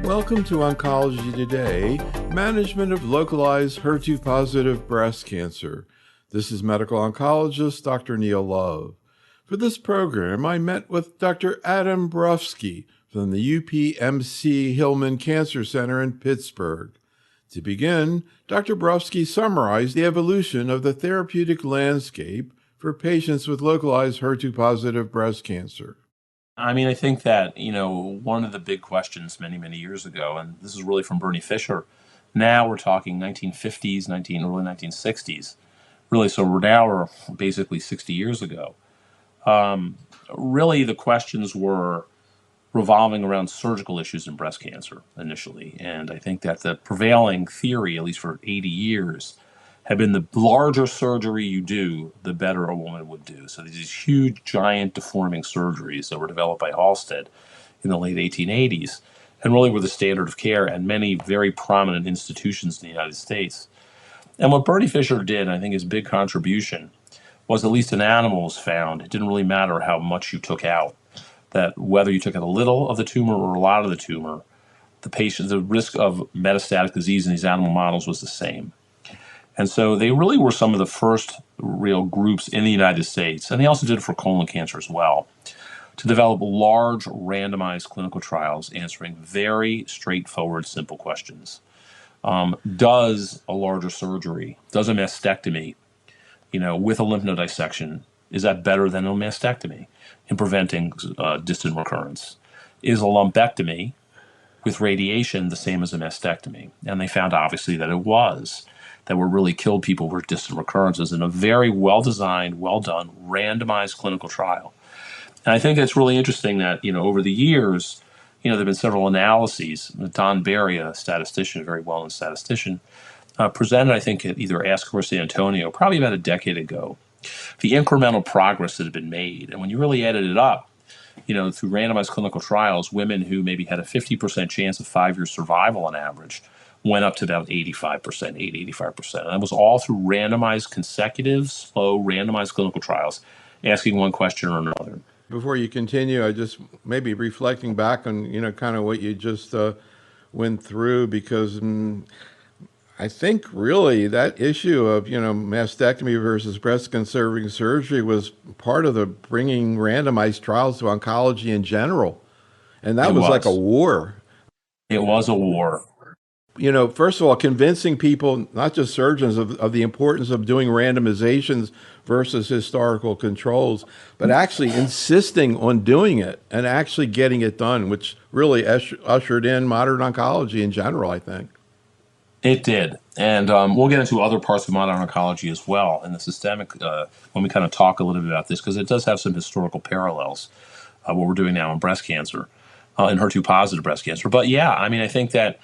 Welcome to Oncology Today, management of localized HER2-positive breast cancer. This is medical oncologist Dr. Neil Love. For this program, I met with Dr. Adam Brufsky from the UPMC Hillman Cancer Center in Pittsburgh. To begin, Dr. Brufsky summarized the evolution of the therapeutic landscape for patients with localized HER2-positive breast cancer. I think that, one of the big questions many, many years ago, and this is really from Bernie Fisher, now we're talking 1950s, early 1960s, really, so we're basically 60 years ago. Really, the questions were revolving around surgical issues in breast cancer initially, and I think that the prevailing theory, at least for 80 years, had been the larger surgery you do, the better a woman would do. So these huge, giant, deforming surgeries that were developed by Halsted in the late 1880s and really were the standard of care at many very prominent institutions in the United States. And what Bernie Fisher did, I think his big contribution, was at least in animals found, it didn't really matter how much you took out, that whether you took out a little of the tumor or a lot of the tumor, the risk of metastatic disease in these animal models was the same. And so they really were some of the first real groups in the United States, and they also did it for colon cancer as well, to develop large randomized clinical trials answering very straightforward, simple questions. Does a larger surgery, does a mastectomy, with a lymph node dissection, is that better than a mastectomy in preventing distant recurrence? Is a lumpectomy with radiation the same as a mastectomy? And they found obviously that it was. That were really killed people with distant recurrences in a very well-designed, well-done, randomized clinical trial. And I think it's really interesting that, over the years, there have been several analyses. Don Barry, a statistician, a very well-known statistician, presented, I think, at either Ask or San Antonio, probably about a decade ago, the incremental progress that had been made. And when you really added it up, through randomized clinical trials, women who maybe had a 50% chance of 5-year survival on average went up to about 85%, 85%. And that was all through randomized, consecutive, slow, randomized clinical trials, asking one question or another. Before you continue, I just maybe reflecting back on, kind of what you just went through, because I think really that issue of, mastectomy versus breast conserving surgery was part of the bringing randomized trials to oncology in general. And that was like a war. It was a war. First of all, convincing people, not just surgeons, of the importance of doing randomizations versus historical controls, but actually insisting on doing it and actually getting it done, which really ushered in modern oncology in general, I think. It did. And we'll get into other parts of modern oncology as well in the systemic, when we kind of talk a little bit about this, because it does have some historical parallels, what we're doing now in breast cancer, in HER2-positive breast cancer. But yeah, I think that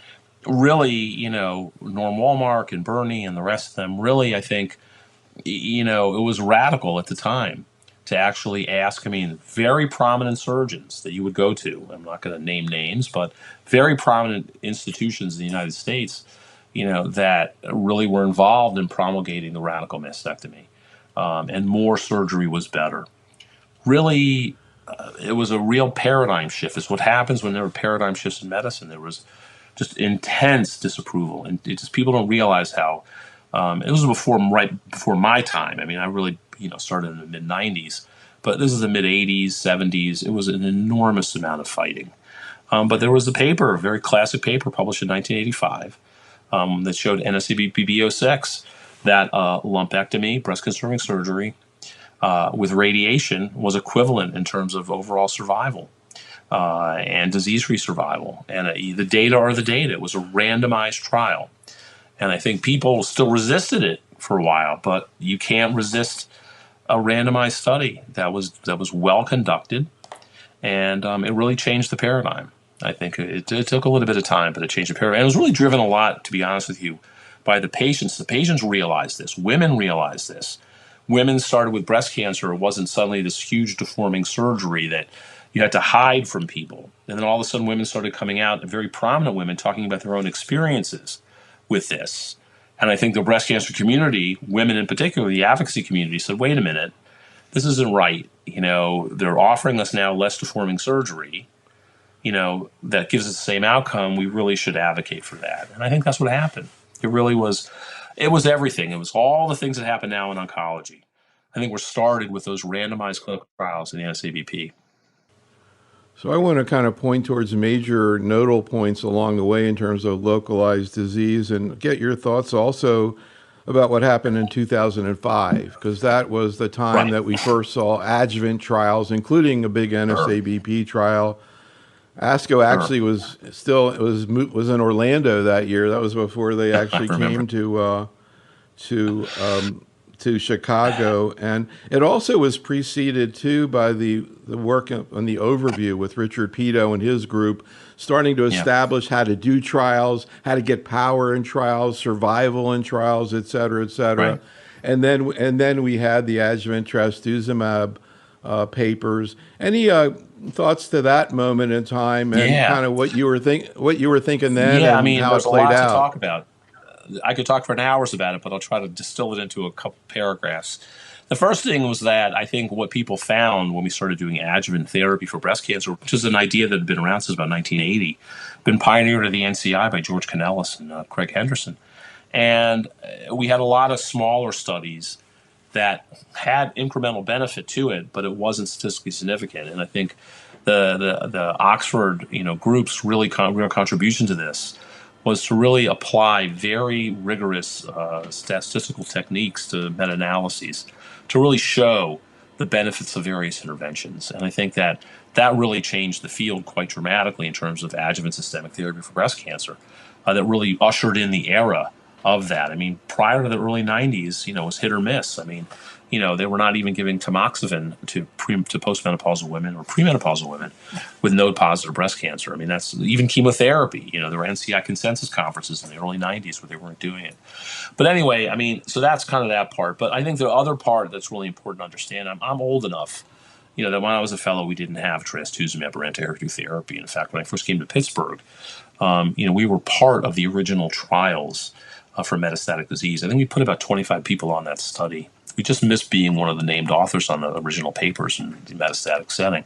really, Norm Walmark and Bernie and the rest of them, really, I think, it was radical at the time to actually ask, very prominent surgeons that you would go to, I'm not going to name names, but very prominent institutions in the United States, that really were involved in promulgating the radical mastectomy, and more surgery was better. Really, it was a real paradigm shift. It's what happens when there are paradigm shifts in medicine. There was just intense disapproval, and people don't realize how it was right before my time. I really started in the mid 90s, but this is the mid 80s, 70s. It was an enormous amount of fighting, but there was a paper, a very classic paper published in 1985, that showed NSCBP-B06 that lumpectomy, breast conserving surgery with radiation was equivalent in terms of overall survival. And disease-free survival. And the data are the data. It was a randomized trial. And I think people still resisted it for a while, but you can't resist a randomized study that was well conducted, and it really changed the paradigm. I think it took a little bit of time, but it changed the paradigm. And it was really driven a lot, to be honest with you, by the patients. The patients realized this. Women realized this. Women started with breast cancer. It wasn't suddenly this huge deforming surgery that you had to hide from people. And then all of a sudden women started coming out, very prominent women, talking about their own experiences with this. And I think the breast cancer community, women in particular, the advocacy community, said, wait a minute, this isn't right. They're offering us now less deforming surgery. that gives us the same outcome, we really should advocate for that. And I think that's what happened. It was everything. It was all the things that happen now in oncology. I think we're started with those randomized clinical trials in the NSABP. So I want to kind of point towards major nodal points along the way in terms of localized disease and get your thoughts also about what happened in 2005, because that was the time Right. that we first saw adjuvant trials, including a big Sure. NSABP trial. ASCO Sure. actually was in Orlando that year. That was before they I actually remember. came to to Chicago, and it also was preceded too by the work on the overview with Richard Pito and his group, starting to Yeah. establish how to do trials, how to get power in trials, survival in trials, et cetera, et cetera. Right. And then we had the adjuvant trastuzumab papers. Any thoughts to that moment in time, and Yeah. kind of what you were thinking then, Yeah. I and mean, how it there's a played lot to out? talk about. I could talk for hours about it, but I'll try to distill it into a couple paragraphs. The first thing was that I think what people found when we started doing adjuvant therapy for breast cancer, which is an idea that had been around since about 1980, been pioneered at the NCI by George Canellis and Craig Henderson. And we had a lot of smaller studies that had incremental benefit to it, but it wasn't statistically significant. And I think the Oxford groups really real contribution to this was to really apply very rigorous statistical techniques to meta-analyses to really show the benefits of various interventions. And I think that really changed the field quite dramatically in terms of adjuvant systemic therapy for breast cancer. That really ushered in the era of that. I mean, prior to the early 90s, it was hit or miss. I mean, they were not even giving tamoxifen to postmenopausal women or premenopausal women with node-positive breast cancer. I mean, that's even chemotherapy. There were NCI consensus conferences in the early 90s where they weren't doing it. But anyway, I mean, so that's kind of that part. But I think the other part that's really important to understand, I'm old enough, that when I was a fellow, we didn't have trastuzumab or anti-HER2 therapy. In fact, when I first came to Pittsburgh, we were part of the original trials for metastatic disease. I think we put about 25 people on that study. We just missed being one of the named authors on the original papers in the metastatic setting.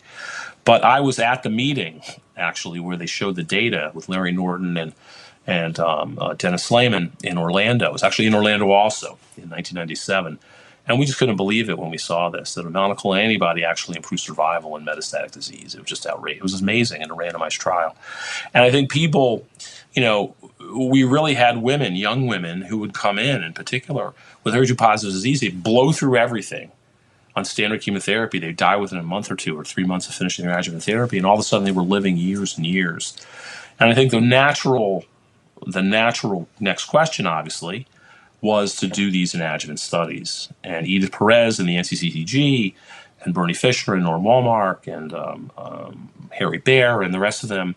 But I was at the meeting, actually, where they showed the data with Larry Norton and Dennis Slayman in Orlando. It was actually in Orlando also in 1997. And we just couldn't believe it when we saw this, that a monoclonal antibody actually improved survival in metastatic disease. It was just outrageous. It was amazing in a randomized trial. And I think people, we really had women, young women, who would come in particular, with HER2 positive disease. They'd blow through everything on standard chemotherapy. They'd die within a month or 2 or 3 months of finishing their adjuvant therapy. And all of a sudden they were living years and years. And I think the natural next question, obviously, was to do these in adjuvant studies. And Edith Perez and the NCCTG and Bernie Fisher and Norm Walmark and Harry Baer and the rest of them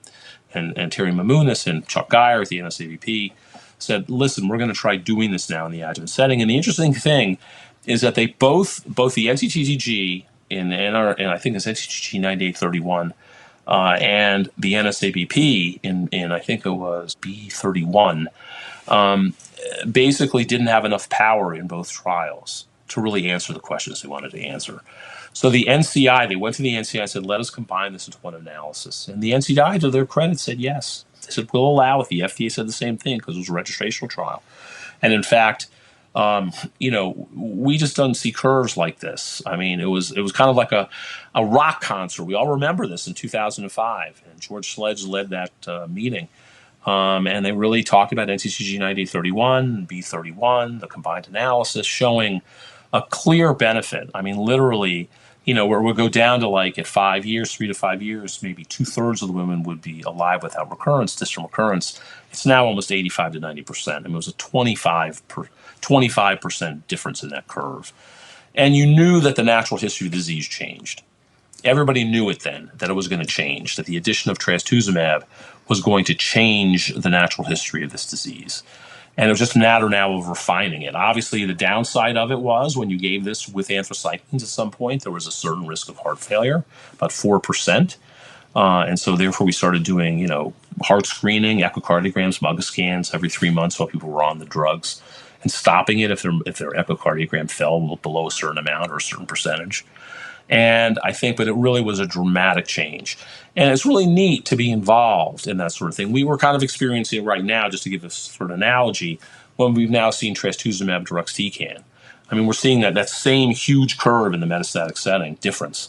and Terry Mamounis and Chuck Geyer at the NSABP said, listen, we're going to try doing this now in the adjuvant setting. And the interesting thing is that they both the NCTG and I think it's NCTG 9831 and the NSABP in I think it was B31 basically didn't have enough power in both trials to really answer the questions they wanted to answer. So the NCI, they went to the NCI and said, let us combine this into one analysis. And the NCI, to their credit, said yes. They said, we'll allow it. The FDA said the same thing because it was a registrational trial. And in fact, we just don't see curves like this. I mean, it was kind of like a rock concert. We all remember this in 2005. And George Sledge led that meeting. And they really talked about NCCG 9831, B31, the combined analysis, showing a clear benefit. I mean, literally, where we'll go down to like at 5 years, 3 to 5 years, maybe 2/3 of the women would be alive without recurrence, distant recurrence. It's now almost 85 to 90%. I mean, it was a 25% difference in that curve. And you knew that the natural history of the disease changed. Everybody knew it then, that it was going to change, that the addition of trastuzumab was going to change the natural history of this disease. And it was just a matter now of refining it. Obviously, the downside of it was when you gave this with anthracyclines at some point, there was a certain risk of heart failure, about 4%. And so therefore we started doing, heart screening, echocardiograms, MUGA scans every 3 months while people were on the drugs, and stopping it if their echocardiogram fell below a certain amount or a certain percentage. And I think, but it really was a dramatic change. And it's really neat to be involved in that sort of thing. We were kind of experiencing it right now, just to give a sort of analogy, when we've now seen trastuzumab deruxtecan. I mean, we're seeing that same huge curve in the metastatic setting difference.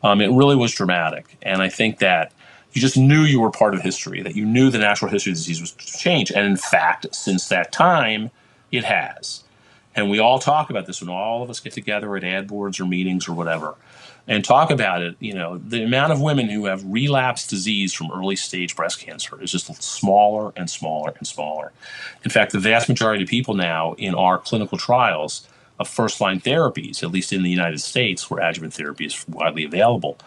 It really was dramatic. And I think that you just knew you were part of history, that you knew the natural history of the disease was changed. And in fact, since that time, it has. And we all talk about this when all of us get together at ad boards or meetings or whatever and talk about it. You know, the amount of women who have relapsed disease from early stage breast cancer is just smaller and smaller and smaller. In fact, the vast majority of people now in our clinical trials of first-line therapies, at least in the United States, where adjuvant therapy is widely available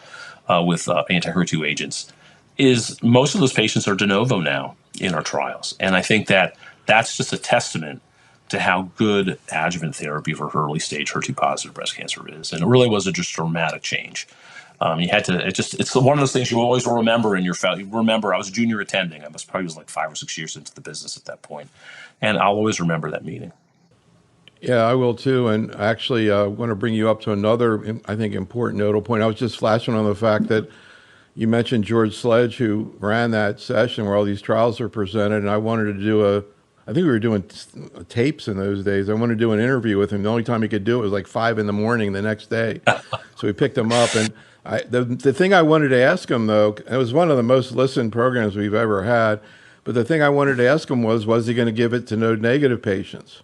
with anti-HER2 agents, is most of those patients are de novo now in our trials. And I think that that's just a testament to how good adjuvant therapy for early stage HER2 positive breast cancer is. And it really was a just dramatic change. You had to, it's one of those things you always will remember in your you remember I was a junior attending. I probably was like 5 or 6 years into the business at that point. And I'll always remember that meeting. Yeah, I will too. And actually, I want to bring you up to another, I think, important nodal point. I was just flashing on the fact that you mentioned George Sledge, who ran that session where all these trials are presented. And I wanted to do I think we were doing tapes in those days. I wanted to do an interview with him. The only time he could do it was like 5 a.m. the next day. So we picked him up. And the thing I wanted to ask him, though, it was one of the most listened programs we've ever had. But the thing I wanted to ask him was he going to give it to node-negative patients?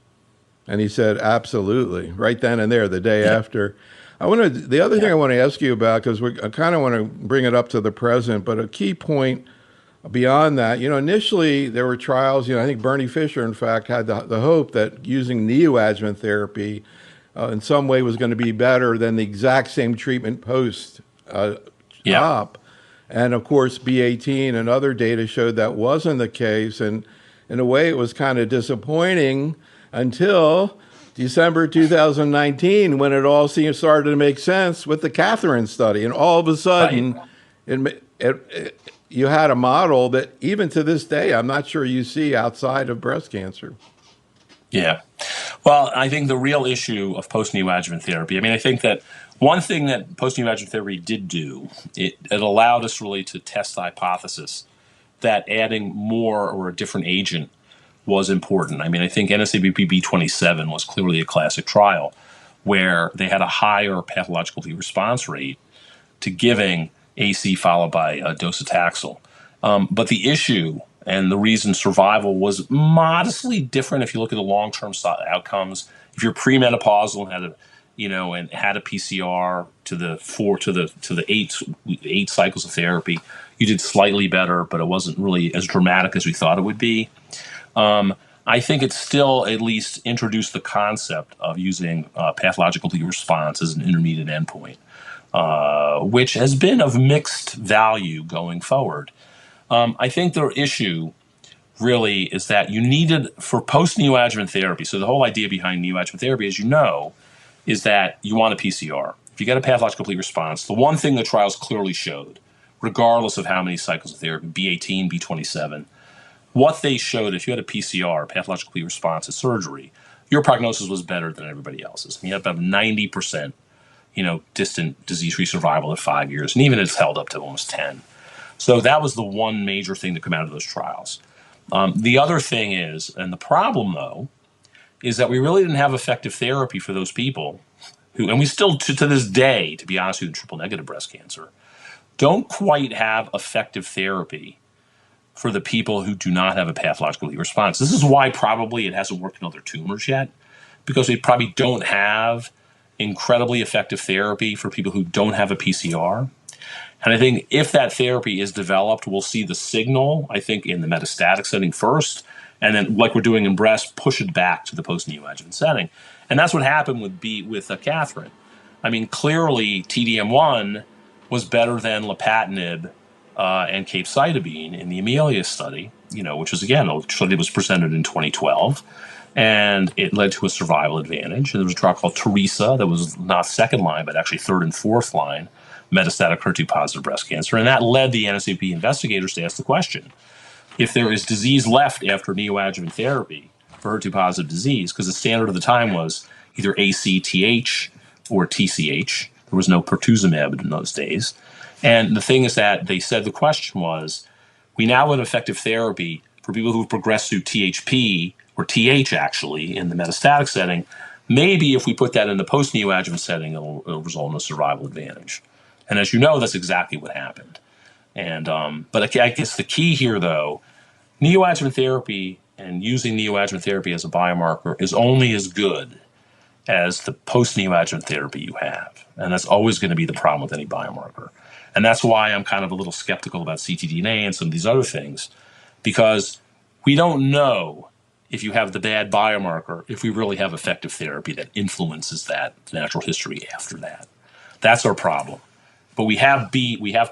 And he said, absolutely, right then and there, the day after. The other thing I want to ask you about, because I kind of want to bring it up to the present, but a key point beyond that, initially there were trials, I think Bernie Fisher, in fact, had the hope that using neoadjuvant therapy in some way was going to be better than the exact same treatment post-op. And of course, B18 and other data showed that wasn't the case. And in a way, it was kind of disappointing until December 2019, when it all started to make sense with the Catherine study. And all of a sudden, you had a model that even to this day, I'm not sure you see outside of breast cancer. Yeah. Well, I think the real issue of post-neoadjuvant therapy, I think that one thing that post-neoadjuvant therapy did do, it allowed us really to test the hypothesis that adding more or a different agent was important. I think NSABP B27 was clearly a classic trial where they had a higher pathological response rate to giving AC followed by docetaxel. But the issue and the reason survival was modestly different if you look at the long-term outcomes. If you're premenopausal and had a PCR to the eight cycles of therapy, you did slightly better, but it wasn't really as dramatic as we thought it would be. I think it still at least introduced the concept of using pathological response as an intermediate endpoint, which has been of mixed value going forward. I think the issue really is that you needed for post-neoadjuvant therapy. So the whole idea behind neoadjuvant therapy, as you know, is that you want a PCR. If you get a pathological complete response, the one thing the trials clearly showed, regardless of how many cycles of therapy, B18, B27, what they showed, if you had a PCR, pathological complete response at surgery, your prognosis was better than everybody else's. You had about 90%, distant disease-free survival at 5 years, and even it's held up to almost 10. So that was the one major thing to come out of those trials. The other thing is, and the problem though, is that we really didn't have effective therapy for those people who, and we still to this day, to be honest with you, triple negative breast cancer, don't quite have effective therapy for the people who do not have a pathological response. This is why probably it hasn't worked in other tumors yet, because we probably don't have incredibly effective therapy for people who don't have a PCR. And I think if that therapy is developed, we'll see the signal, I think, in the metastatic setting first, and then, like we're doing in breast, push it back to the post-neoadjuvant setting. And that's what happened with Catherine. Clearly, TDM1 was better than lapatinib and capecitabine in the Amelia study, which was, again, a study that was presented in 2012. And it led to a survival advantage. And there was a trial called Teresa that was not second line, but actually third and fourth line metastatic HER2-positive breast cancer. And that led the NSAP investigators to ask the question, if there is disease left after neoadjuvant therapy for HER2-positive disease, because the standard at the time was either ACTH or TCH, There was no pertuzumab in those days. And the thing is that they said the question was, we now have effective therapy for people who've progressed through THP, or TH actually, in the metastatic setting. Maybe if we put that in the post-neoadjuvant setting, it'll result in a survival advantage. And as you know, that's exactly what happened. And but I guess the key here, though, neoadjuvant therapy and using neoadjuvant therapy as a biomarker is only as good as the post-neoadjuvant therapy you have. And that's always going to be the problem with any biomarker. And that's why I'm kind of a little skeptical about ctDNA and some of these other things, because we don't know if you have the bad biomarker, if we really have effective therapy that influences that natural history after that. That's our problem. But we have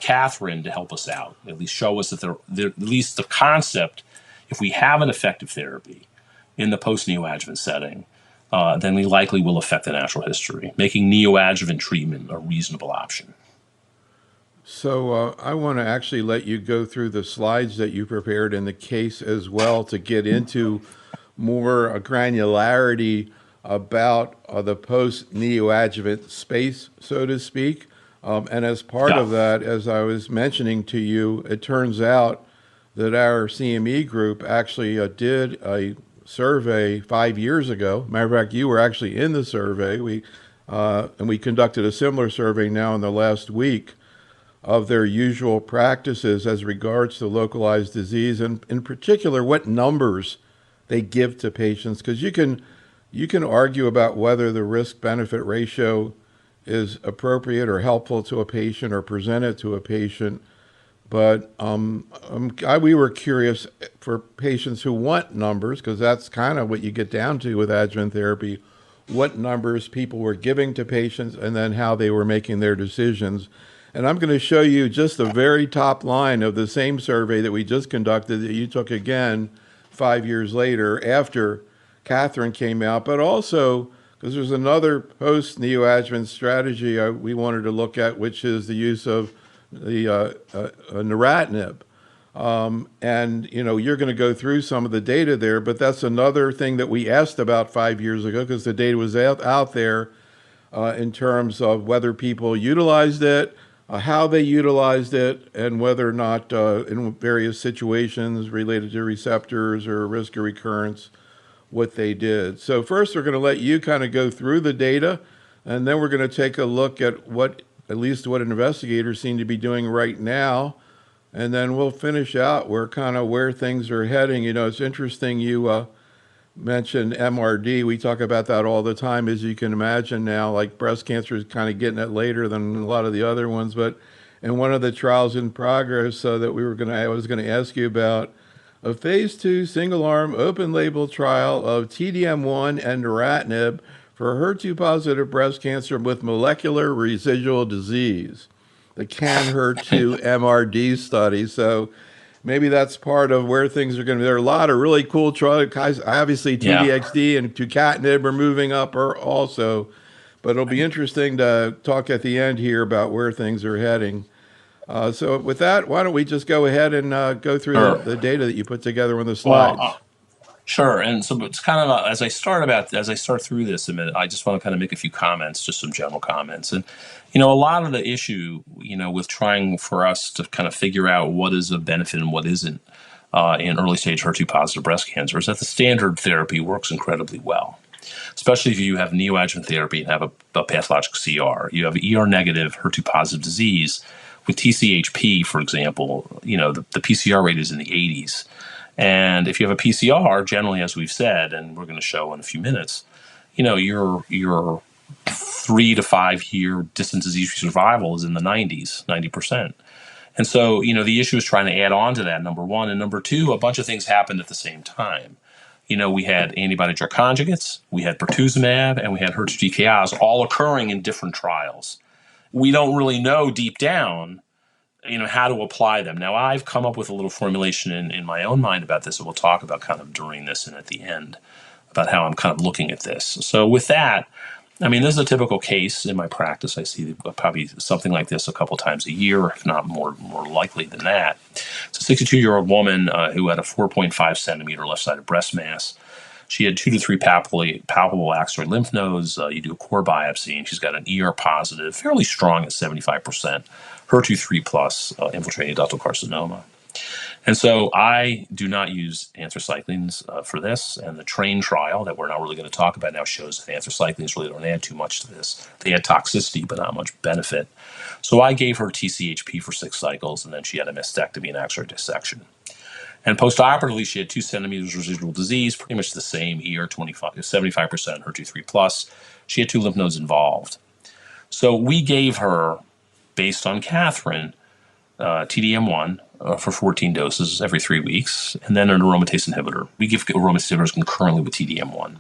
Catherine to help us out, at least show us that at least the concept, if we have an effective therapy in the post-neoadjuvant setting, then we likely will affect the natural history, making neoadjuvant treatment a reasonable option. So I want to actually let you go through the slides that you prepared in the case as well to get into more granularity about the post-neoadjuvant space, so to speak. And as part of that, as I was mentioning to you, it turns out that our CME group actually did a survey 5 years ago. Matter of fact, you were actually in the survey. And we conducted a similar survey now in the last week of their usual practices as regards to localized disease, and in particular, what numbers they give to patients. Because you can argue about whether the risk-benefit ratio is appropriate or helpful to a patient or presented to a patient. But we were curious for patients who want numbers, because that's kind of what you get down to with adjuvant therapy, what numbers people were giving to patients and then how they were making their decisions. And I'm going to show you just the very top line of the same survey that we just conducted that you took again 5 years later after Catherine came out, but also because there's another post-neoadjuvant strategy we wanted to look at, which is the use of the neratinib. And, you're going to go through some of the data there, but that's another thing that we asked about 5 years ago because the data was out there in terms of whether people utilized it, how they utilized it, and whether or not in various situations related to receptors or risk of recurrence, what they did. So first, we're going to let you kind of go through the data, and then we're going to take a look at at least what investigators seem to be doing right now, and then we'll finish out where things are heading. It's interesting you mentioned MRD. We talk about that all the time, as you can imagine now. Like breast cancer is kind of getting it later than a lot of the other ones. But in one of the trials in progress that I was going to ask you about, a phase 2 single-arm open-label trial of TDM1 and neratinib for HER2-positive breast cancer with molecular residual disease, the CAN-HER2 MRD study. So maybe that's part of where things are going to be. There are a lot of really cool trials. Obviously, TDXD and tucatinib are moving up also. But it'll be interesting to talk at the end here about where things are heading. So with that, why don't we just go ahead and go through the data that you put together on the slides. Sure. And so it's kind of as I start through this a minute, I just want to kind of make a few comments, just some general comments. And, a lot of the issue, with trying for us to kind of figure out what is a benefit and what isn't in early stage HER2 positive breast cancer is that the standard therapy works incredibly well, especially if you have neoadjuvant therapy and have a pathologic CR. You have ER negative HER2 positive disease with TCHP, for example, the PCR rate is in the 80s. And if you have a PCR, generally, as we've said, and we're going to show in a few minutes, your 3 to 5 year distant disease-free survival is in the 90%. And so, the issue is trying to add on to that, number one. And number two, a bunch of things happened at the same time. We had antibody-drug conjugates, we had pertuzumab, and we had HER2 TKIs all occurring in different trials. We don't really know deep down how to apply them. Now, I've come up with a little formulation in my own mind about this, and we'll talk about kind of during this and at the end about how I'm kind of looking at this. So with that, this is a typical case in my practice. I see probably something like this a couple times a year, if not more likely than that. It's a 62-year-old woman who had a 4.5 centimeter left-sided breast mass She had 2 to 3 palpable axillary lymph nodes. You do a core biopsy, and she's got an ER positive, fairly strong at 75%, HER2 3+ infiltrating ductal carcinoma. And so I do not use anthracyclines for this. And the TRAIN trial that we're not really going to talk about now shows that anthracyclines really don't add too much to this. They add toxicity, but not much benefit. So I gave her TCHP for 6 cycles, and then she had a mastectomy and axillary dissection. And postoperatively, she had 2 centimeters residual disease, pretty much the same, ER 75%, HER2 3+. She had 2 lymph nodes involved. So we gave her, based on Catherine, TDM1 for 14 doses every 3 weeks, and then an aromatase inhibitor. We give aromatase inhibitors concurrently with TDM1.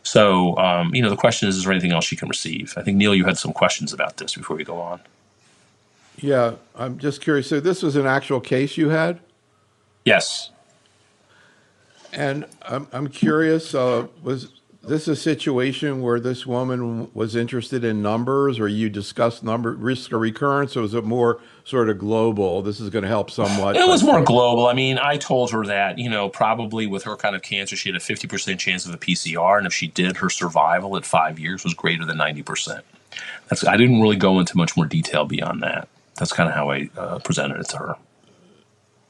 So, the question is there anything else she can receive? I think, Neil, you had some questions about this before we go on. Yeah, I'm just curious. So this was an actual case you had? Yes. And I'm curious, was this a situation where this woman was interested in numbers, or you discussed risk of recurrence, or was it more sort of global? This is going to help somewhat. It was more global. I mean, I told her that, probably with her kind of cancer, she had a 50% chance of a PCR, and if she did, her survival at 5 years was greater than 90%. I didn't really go into much more detail beyond that. That's kind of how I presented it to her.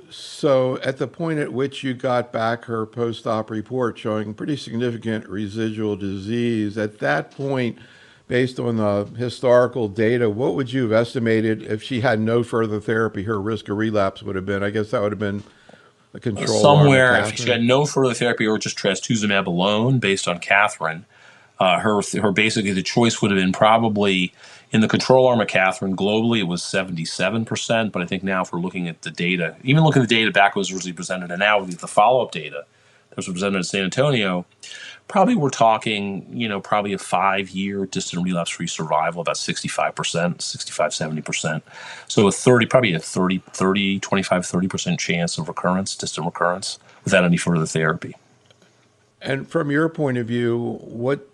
So at the point at which you got back her post-op report showing pretty significant residual disease, at that point, based on the historical data, what would you have estimated if she had no further therapy, her risk of relapse would have been? I guess that would have been the control somewhere, arm of if she had no further therapy or just trastuzumab alone, based on Catherine, her basically the choice would have been probably in the control arm of Catherine. Globally, it was 77%, but I think now if we're looking at the data, even looking at the data back was originally presented, and now with the follow-up data that was presented in San Antonio, probably we're talking, probably a 5-year distant relapse-free survival, about 65%, 65, 70%. So probably a 25-30% chance of recurrence, distant recurrence, without any further therapy. And from your point of view, what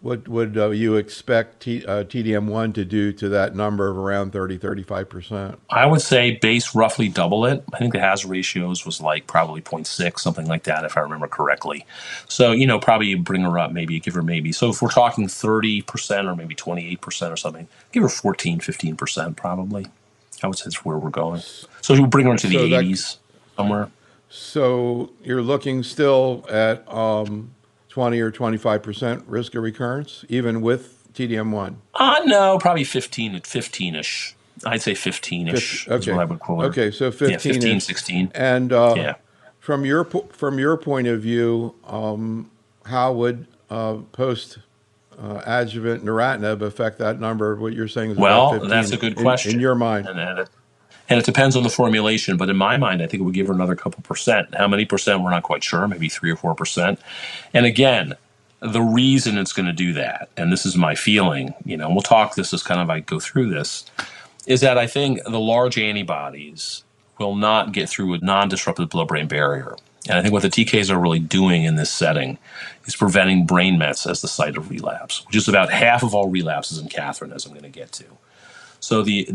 would you expect TDM1 to do to that number of around 30-35%? I would say base roughly double it. I think the hazard ratios was probably 0.6, something like that, if I remember correctly. So, probably bring her up, give her maybe. So if we're talking 30% or maybe 28% or something, give her 14-15% probably. I would say that's where we're going. So we'll bring her into the 80s somewhere. So you're looking still at 20 or 25% risk of recurrence, even with TDM1? No, probably 15-ish. I'd say 15-ish is what I would quote. Okay, so 15, yeah, 15, 16. And from your point of view, how would post-adjuvant neratinib affect that number? What you're saying is about 15 that's a good question. In your mind. And it depends on the formulation, but in my mind, I think it would give her another couple percent. How many percent, we're not quite sure, maybe 3 or 4%. And again, the reason it's going to do that, and this is my feeling, and we'll talk this as kind of I go through this, is that I think the large antibodies will not get through a non-disrupted blood-brain barrier. And I think what the TKs are really doing in this setting is preventing brain mets as the site of relapse, which is about half of all relapses in Catherine, as I'm going to get to. So the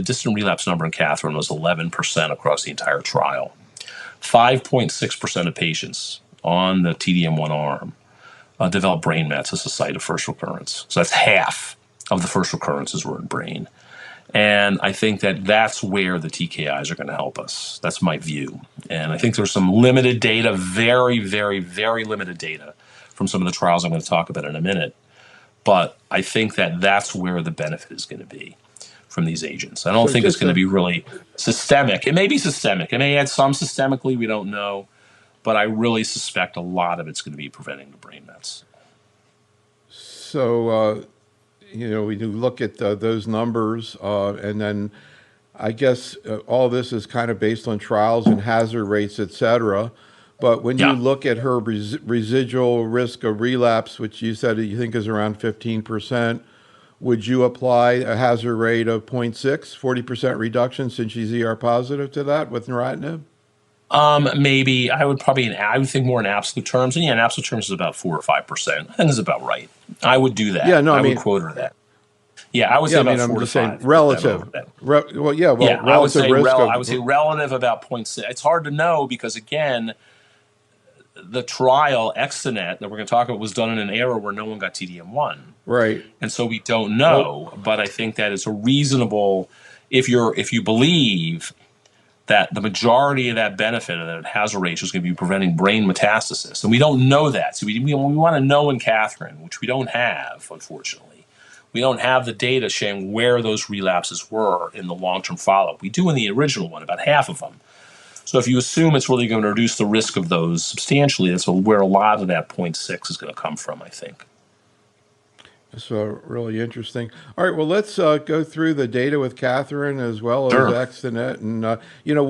distant relapse number in Catherine was 11% across the entire trial. 5.6% of patients on the TDM1 arm developed brain mets as the site of first recurrence. So that's half of the first recurrences were in brain. And I think that's where the TKIs are going to help us. That's my view. And I think there's some limited data, very, very, very limited data from some of the trials I'm going to talk about in a minute. But I think that's where the benefit is going to be from these agents. I don't think it's going to be really systemic. It may be systemic. It may add some systemically. We don't know. But I really suspect a lot of it's going to be preventing the brain mets. So, we do look at those numbers, and then I guess all this is kind of based on trials and hazard rates, et cetera. But when you look at her residual risk of relapse, which you said you think is around 15%, would you apply a hazard rate of 0.6, 40% reduction since she's ER positive to that with neratinib? Maybe I would think more in absolute terms. And in absolute terms, it's about 4 or 5%. I think it's about right. I would do that. Yeah, no, I would quote her that. Yeah, I would say about 4 to 5. Relative. Relative I would say risk. I would say relative about 0.6. It's hard to know because, again, the trial Extenet that we're going to talk about was done in an era where no one got TDM1. Right. And so we don't know, but I think that it's a reasonable, if you believe that the majority of that benefit of that hazard ratio is going to be preventing brain metastasis. And we don't know that. So we want to know in Catherine, which we don't have, unfortunately. We don't have the data showing where those relapses were in the long-term follow-up. We do in the original one, about half of them. So if you assume it's really going to reduce the risk of those substantially, that's where a lot of that 0.6 is going to come from, I think. So really interesting. All right, well, let's go through the data with Catherine as well as Sure. Extenet. And,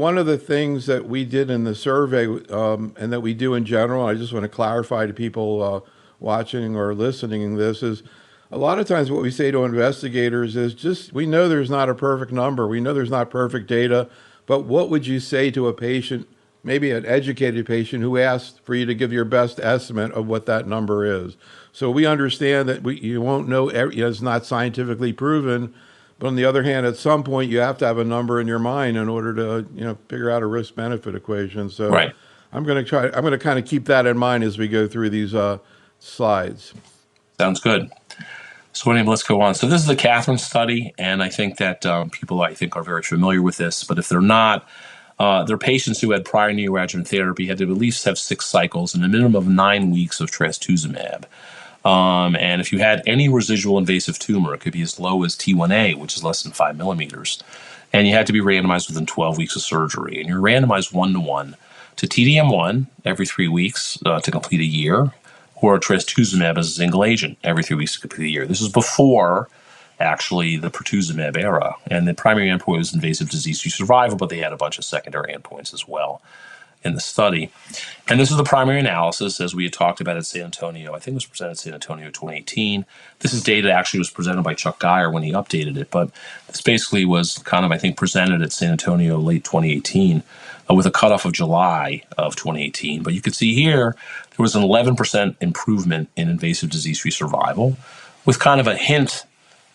one of the things that we did in the survey and that we do in general, I just want to clarify to people watching or listening to this, is a lot of times what we say to investigators is just, we know there's not a perfect number. We know there's not perfect data, but what would you say to a patient, maybe an educated patient, who asked for you to give your best estimate of what that number is? So we understand that you won't know, it's not scientifically proven, but on the other hand, at some point you have to have a number in your mind in order to, figure out a risk-benefit equation. So Right. I'm going to kind of keep that in mind as we go through these slides. Sounds good. So anyway, let's go on. So this is the Catherine study, and I think that people, I think, are very familiar with this, but if they're not, they're patients who had prior neoadjuvant therapy, had to at least have 6 cycles and a minimum of 9 weeks of trastuzumab. And if you had any residual invasive tumor, it could be as low as T1A, which is less than 5 millimeters. And you had to be randomized within 12 weeks of surgery. And you're randomized 1-to-1 to TDM1 every 3 weeks to complete a year, or trastuzumab as a single agent every 3 weeks to complete a year. This is before, actually, the pertuzumab era. And the primary endpoint was invasive disease-free survival, but they had a bunch of secondary endpoints as well in the study. And this is the primary analysis, as we had talked about at San Antonio. I think it was presented at San Antonio in 2018. This is data actually was presented by Chuck Geyer when he updated it, but this basically was kind of, I think, presented at San Antonio late 2018 with a cutoff of July of 2018. But you can see here, there was an 11% improvement in invasive disease-free survival with kind of a hint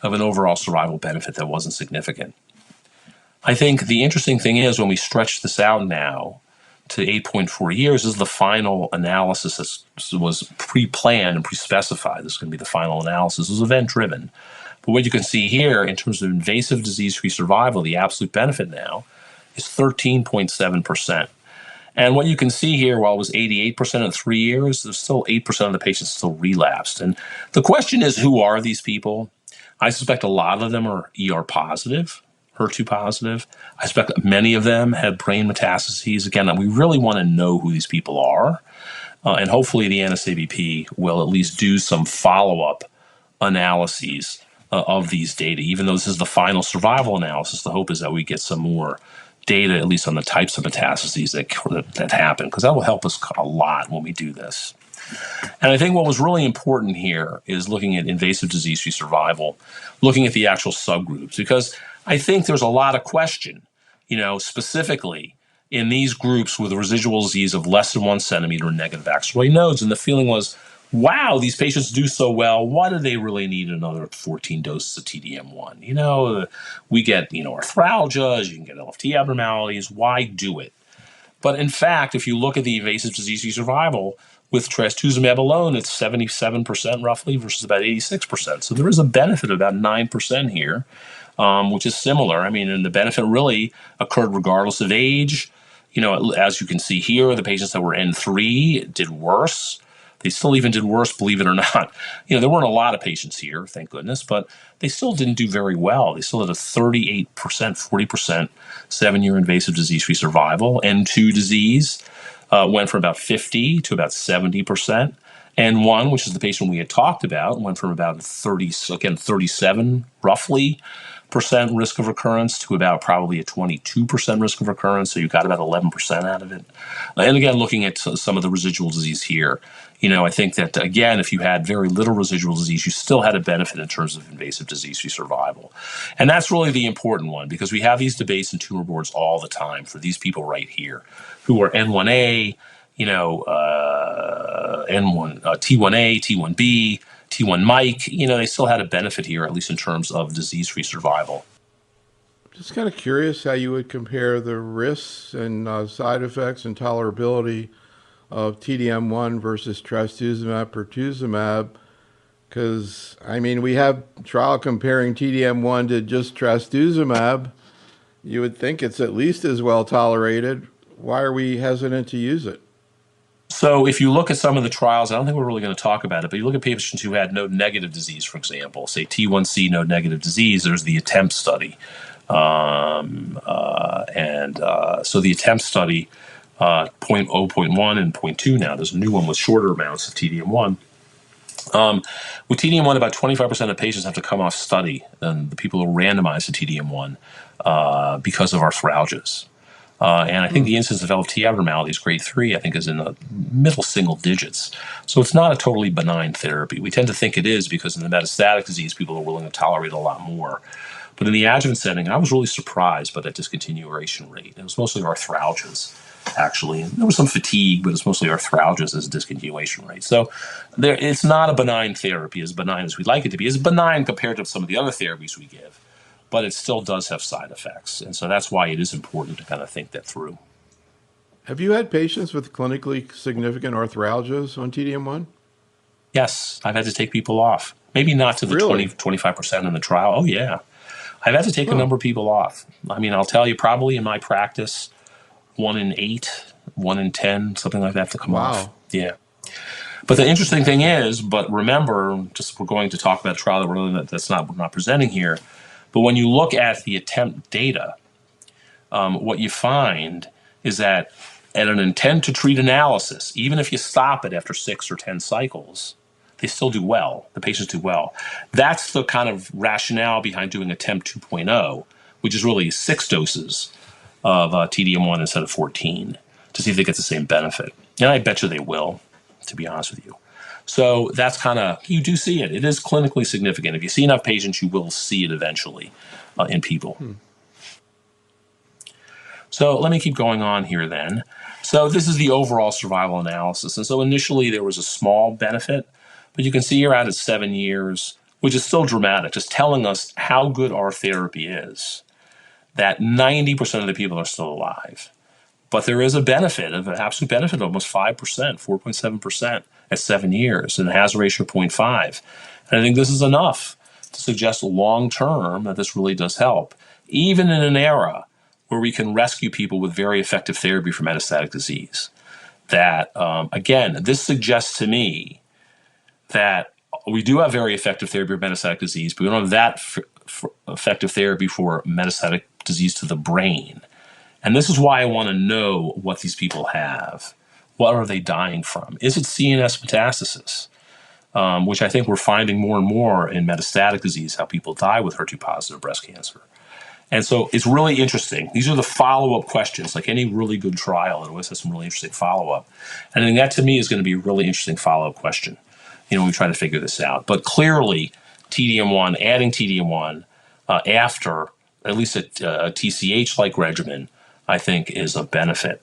of an overall survival benefit that wasn't significant. I think the interesting thing is when we stretch this out now to 8.4 years, is the final analysis that was pre-planned and pre-specified. This is going to be the final analysis. It was event-driven. But what you can see here in terms of invasive disease-free survival, the absolute benefit now is 13.7%. And what you can see here, while it was 88% in 3 years, there's still 8% of the patients still relapsed. And the question is, who are these people? I suspect a lot of them are ER positive, HER2 positive. I suspect many of them had brain metastases. Again, we really want to know who these people are. And hopefully the NSABP will at least do some follow-up analyses of these data. Even though this is the final survival analysis, the hope is that we get some more data, at least on the types of metastases that happen, because that will help us a lot when we do this. And I think what was really important here is looking at invasive disease-free survival, looking at the actual subgroups, because I think there's a lot of question, specifically in these groups with a residual disease of less than 1 centimeter negative axial nodes. And the feeling was, wow, these patients do so well. Why do they really need another 14 doses of TDM1? We get, arthralgias, you can get LFT abnormalities. Why do it? But in fact, if you look at the invasive disease-free survival, with trastuzumab alone, it's 77% roughly versus about 86%. So there is a benefit of about 9% here, which is similar. And the benefit really occurred regardless of age. As you can see here, the patients that were N3 did worse. They still even did worse, believe it or not. There weren't a lot of patients here, thank goodness, but they still didn't do very well. They still had a 38%, 40% 7-year invasive disease-free survival. N2 disease went from about 50 to about 70%. N1, which is the patient we had talked about, went from about 37 roughly percent risk of recurrence to about probably a 22% risk of recurrence. So you got about 11% out of it. And again, looking at some of the residual disease here, I think that, again, if you had very little residual disease, you still had a benefit in terms of invasive disease-free survival. And that's really the important one, because we have these debates in tumor boards all the time for these people right here who are N1A, N1, T1A, T1B, T1 Mike, they still had a benefit here, at least in terms of disease-free survival. Just kind of curious how you would compare the risks and side effects and tolerability of TDM1 versus trastuzumab, pertuzumab? Because, I mean, we have trial comparing TDM1 to just trastuzumab. You would think it's at least as well tolerated. Why are we hesitant to use it? So if you look at some of the trials, I don't think we're really going to talk about it, but you look at patients who had node negative disease, for example, say T1C node negative disease, there's the ATTEMPT study. So the ATTEMPT study, 0.1 and 0.2 now, there's a new one with shorter amounts of TDM1. With TDM1, about 25% of patients have to come off study, and the people who are randomized to TDM1 because of arthralgias. And I think the incidence of LFT abnormalities, grade 3, I think is in the middle single digits. So it's not a totally benign therapy. We tend to think it is because in the metastatic disease, people are willing to tolerate a lot more. But in the adjuvant setting, I was really surprised by that discontinuation rate. It was mostly arthralgias, actually. And there was some fatigue, but it's mostly arthralgias as a discontinuation rate. So it's not a benign therapy, as benign as we'd like it to be. It's benign compared to some of the other therapies we give, but it still does have side effects. And so that's why it is important to kind of think that through. Have you had patients with clinically significant arthralgias on TDM1? Yes, I've had to take people off. Maybe not to the Really? 25% in the trial. Oh, yeah. I've had to take a number of people off. I mean, I'll tell you, probably in my practice, 1 in 8, 1 in 10, something like that have to come off. Yeah. But the interesting thing is, but remember, just we're going to talk about a trial that we're not presenting here. But when you look at the ATTEMPT data, what you find is that at an intent to treat analysis, even if you stop it after 6 or 10 cycles, they still do well. The patients do well. That's the kind of rationale behind doing ATTEMPT 2.0, which is really 6 doses of TDM1 instead of 14 to see if they get the same benefit. And I bet you they will, to be honest with you. So that's kind of, you do see it. It is clinically significant. If you see enough patients, you will see it eventually in people. So let me keep going on here then. So this is the overall survival analysis. And so initially there was a small benefit, but you can see you're out at 7 years, which is still dramatic, just telling us how good our therapy is, that 90% of the people are still alive. But there is a benefit, an absolute benefit of almost 5%, 4.7% at 7 years, and a hazard ratio of 0.5. And I think this is enough to suggest long-term that this really does help, even in an era where we can rescue people with very effective therapy for metastatic disease. That, again, this suggests to me that we do have very effective therapy for metastatic disease, but we don't have that effective therapy for metastatic disease to the brain. And this is why I want to know what these people have. What are they dying from? Is it CNS metastasis? Which I think we're finding more and more in metastatic disease, how people die with HER2-positive breast cancer. And so it's really interesting. These are the follow-up questions. Like any really good trial, it always has some really interesting follow-up. And I think that, to me, is going to be a really interesting follow-up question. We try to figure this out. But clearly, TDM1, adding TDM1 after at least a TCH-like regimen, I think is a benefit.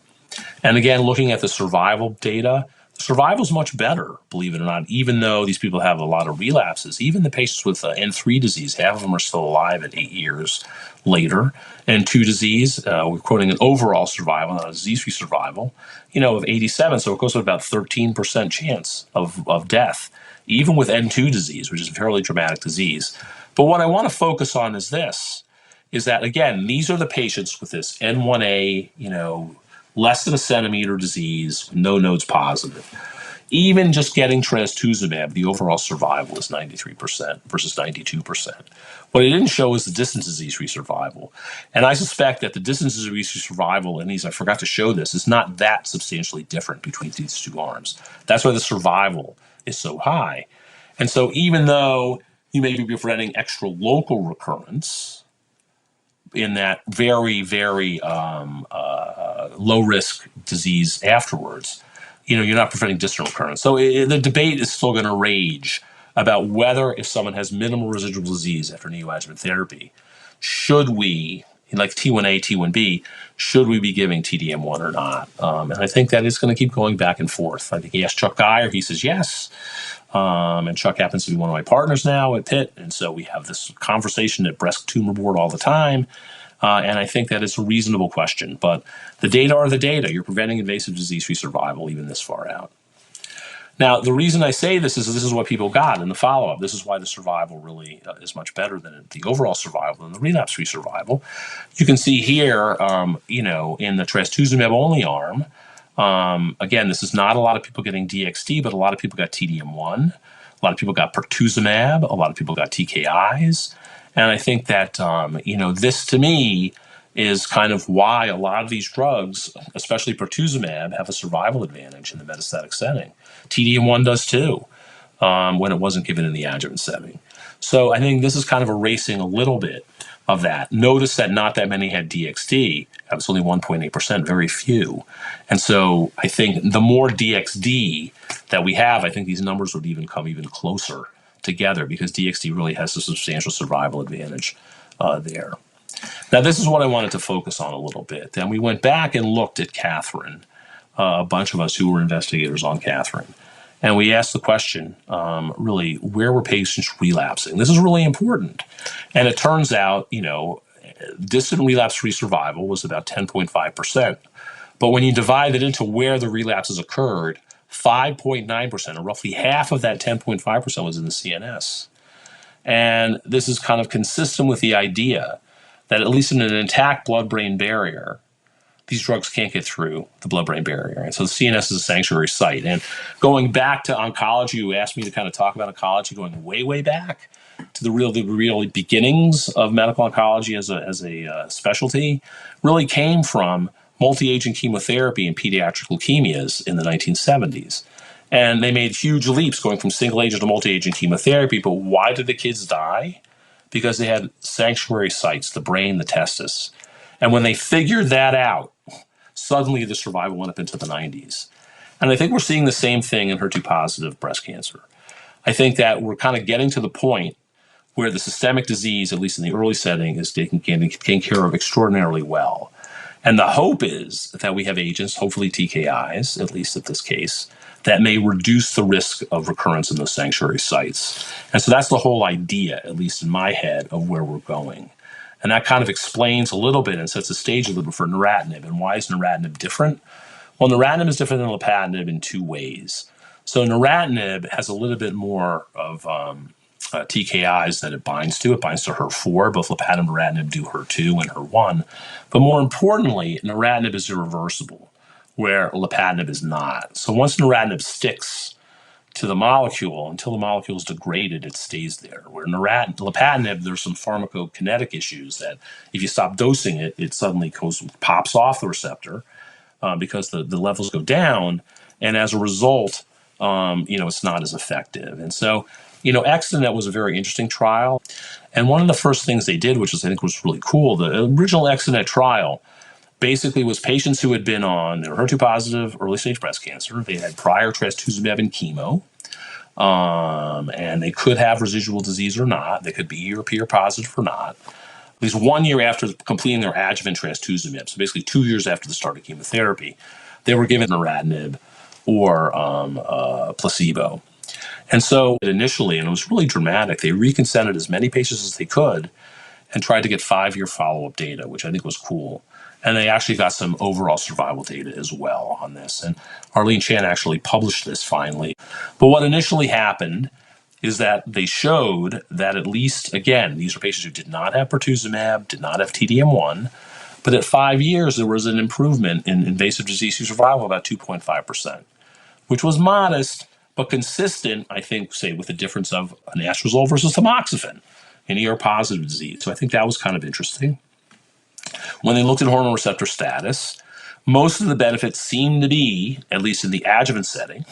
And again, looking at the survival data, survival is much better, believe it or not, even though these people have a lot of relapses. Even the patients with N3 disease, half of them are still alive at 8 years later. N2 disease, we're quoting an overall survival, not a disease-free survival, of 87. So it goes to about 13% chance of death, even with N2 disease, which is a fairly dramatic disease. But what I want to focus on is this, is that, again, these are the patients with this N1A, less than a centimeter disease, no nodes positive. Even just getting trastuzumab, the overall survival is 93% versus 92%. What it didn't show is the distant disease-free survival. And I suspect that the distant disease-free survival, and I forgot to show this, is not that substantially different between these two arms. That's why the survival is so high. And so even though you may be preventing extra local recurrence in that very, very low-risk disease afterwards, you're not preventing distant recurrence. So the debate is still going to rage about whether, if someone has minimal residual disease after neoadjuvant therapy, should we, like T1A, T1B, should we be giving TDM1 or not? And I think that is going to keep going back and forth. I think he asked Chuck Geyer, he says yes. And Chuck happens to be one of my partners now at Pitt, and so we have this conversation at Breast Tumor Board all the time. And I think that it's a reasonable question. But the data are the data. You're preventing invasive disease-free survival even this far out. Now, the reason I say this is what people got in the follow-up. This is why the survival really is much better than the overall survival and the relapse-free survival. You can see here, in the trastuzumab-only arm, again, this is not a lot of people getting DXd, but a lot of people got TDM1. A lot of people got pertuzumab. A lot of people got TKIs. And I think that, this to me is kind of why a lot of these drugs, especially pertuzumab, have a survival advantage in the metastatic setting. TDM1 does too, when it wasn't given in the adjuvant setting. So I think this is kind of erasing a little bit of that. Notice that not that many had DXd. That was only 1.8%, very few. And so I think the more DXd that we have, I think these numbers would even come even closer together because DXd really has a substantial survival advantage there. Now, this is what I wanted to focus on a little bit. Then we went back and looked at Catherine, a bunch of us who were investigators on Catherine. And we asked the question, really, where were patients relapsing? This is really important. And it turns out, distant relapse-free survival was about 10.5%. But when you divide it into where the relapses occurred, 5.9%, or roughly half of that 10.5% was in the CNS. And this is kind of consistent with the idea that at least in an intact blood-brain barrier, these drugs can't get through the blood-brain barrier. And so the CNS is a sanctuary site. And going back to oncology, you asked me to kind of talk about oncology going way, way back to the real beginnings of medical oncology as a specialty, really came from multi-agent chemotherapy in pediatric leukemias in the 1970s. And they made huge leaps going from single-agent to multi-agent chemotherapy. But why did the kids die? Because they had sanctuary sites, the brain, the testis. And when they figured that out, suddenly the survival went up into the 90s. And I think we're seeing the same thing in HER2-positive breast cancer. I think that we're kind of getting to the point where the systemic disease, at least in the early setting, is taken care of extraordinarily well. And the hope is that we have agents, hopefully TKIs, at least in this case, that may reduce the risk of recurrence in those sanctuary sites. And so that's the whole idea, at least in my head, of where we're going. And that kind of explains a little bit and sets the stage a little bit for neratinib. And why is neratinib different? Well, neratinib is different than lapatinib in two ways. So neratinib has a little bit more of TKIs that it binds to. It binds to HER4. Both lapatinib and neratinib do HER2 and HER1. But more importantly, neratinib is irreversible, where lapatinib is not. So once neratinib sticks to the molecule, until the molecule is degraded, it stays there. Where lapatinib, there's some pharmacokinetic issues that if you stop dosing it, it suddenly pops off the receptor because the levels go down. And as a result, it's not as effective. And so, Extenet was a very interesting trial. And one of the first things they did, which I think was really cool, the original Extenet trial basically was patients who had been on HER2-positive early-stage breast cancer. They had prior trastuzumab and chemo, and they could have residual disease or not. They could be ER positive or not. At least 1 year after completing their adjuvant trastuzumab, so basically 2 years after the start of chemotherapy, they were given neratinib or placebo. And so initially, and it was really dramatic, they reconsented as many patients as they could and tried to get 5-year follow-up data, which I think was cool. And they actually got some overall survival data as well on this. And Arlene Chan actually published this finally. But what initially happened is that they showed that at least, again, these are patients who did not have pertuzumab, did not have TDM1, but at 5 years there was an improvement in invasive disease-free survival of about 2.5%, which was modest, but consistent, I think, say, with the difference of anastrozole versus tamoxifen in ER-positive disease. So I think that was kind of interesting. When they looked at hormone receptor status, most of the benefits seemed to be, at least in the adjuvant setting,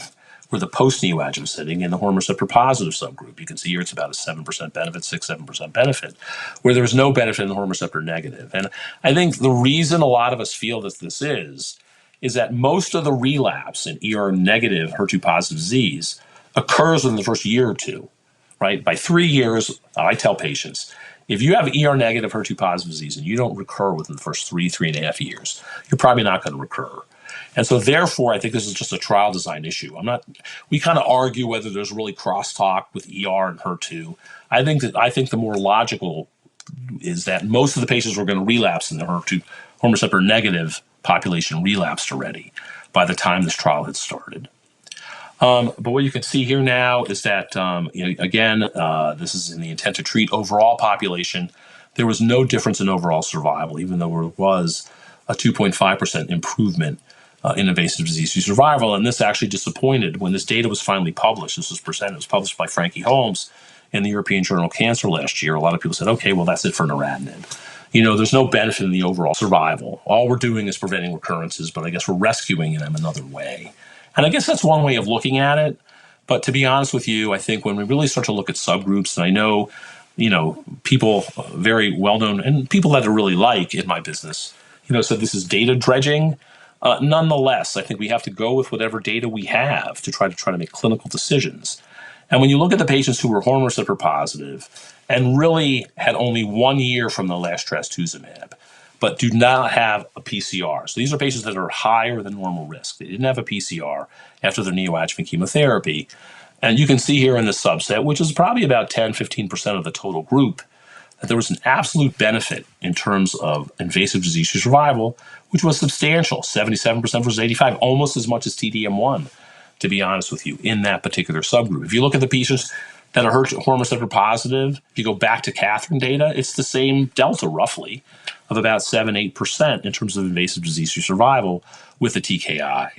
or the post-neoadjuvant setting in the hormone receptor positive subgroup. You can see here it's about a 7% benefit, 6-7% benefit, where there was no benefit in the hormone receptor negative. And I think the reason a lot of us feel that this is that most of the relapse in ER-negative HER2-positive disease occurs within the first year or two, right? By 3 years, I tell patients, if you have ER-negative HER2-positive disease and you don't recur within the first 3.5 years, you're probably not going to recur. And so therefore, I think this is just a trial design issue. We kind of argue whether there's really crosstalk with ER and HER2. I think the more logical is that most of the patients were going to relapse in the HER2 hormone receptor negative population relapsed already by the time this trial had started. But what you can see here now is that, this is in the intent to treat overall population. There was no difference in overall survival, even though there was a 2.5% improvement in invasive disease-free survival. And this actually disappointed when this data was finally published. This was presented. It was published by Frankie Holmes in the European Journal of Cancer last year. A lot of people said, okay, well, that's it for neratinib. There's no benefit in the overall survival. All we're doing is preventing recurrences, but I guess we're rescuing them another way. And I guess that's one way of looking at it. But to be honest with you, I think when we really start to look at subgroups, and I know, people very well-known and people that I really like in my business, said this is data dredging. Nonetheless, I think we have to go with whatever data we have to try to make clinical decisions. And when you look at the patients who were hormone receptor positive and really had only 1 year from the last trastuzumab, but do not have a PCR. So these are patients that are higher than normal risk. They didn't have a PCR after their neoadjuvant chemotherapy. And you can see here in this subset, which is probably about 10-15% of the total group, that there was an absolute benefit in terms of invasive disease-free survival, which was substantial, 77% versus 85%, almost as much as TDM1, to be honest with you, in that particular subgroup. If you look at the patients that are hormone receptor positive, if you go back to Catherine data, it's the same delta, roughly, of about 7-8% in terms of invasive disease-free survival with the TKI.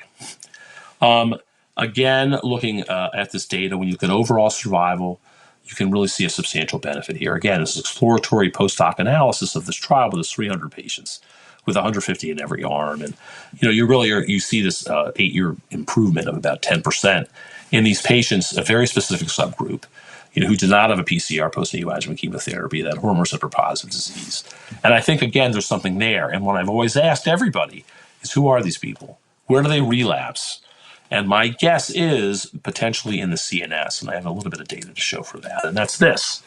Again, looking at this data, when you look at overall survival, you can really see a substantial benefit here. Again, this is exploratory post-hoc analysis of this trial with 300 patients with 150 in every arm. And, you see this 8-year improvement of about 10% in these patients, a very specific subgroup, who did not have a PCR post-neoadjuvant chemotherapy, that hormone receptor positive disease. And I think, again, there's something there. And what I've always asked everybody is, who are these people? Where do they relapse? And my guess is potentially in the CNS, and I have a little bit of data to show for that. And that's this.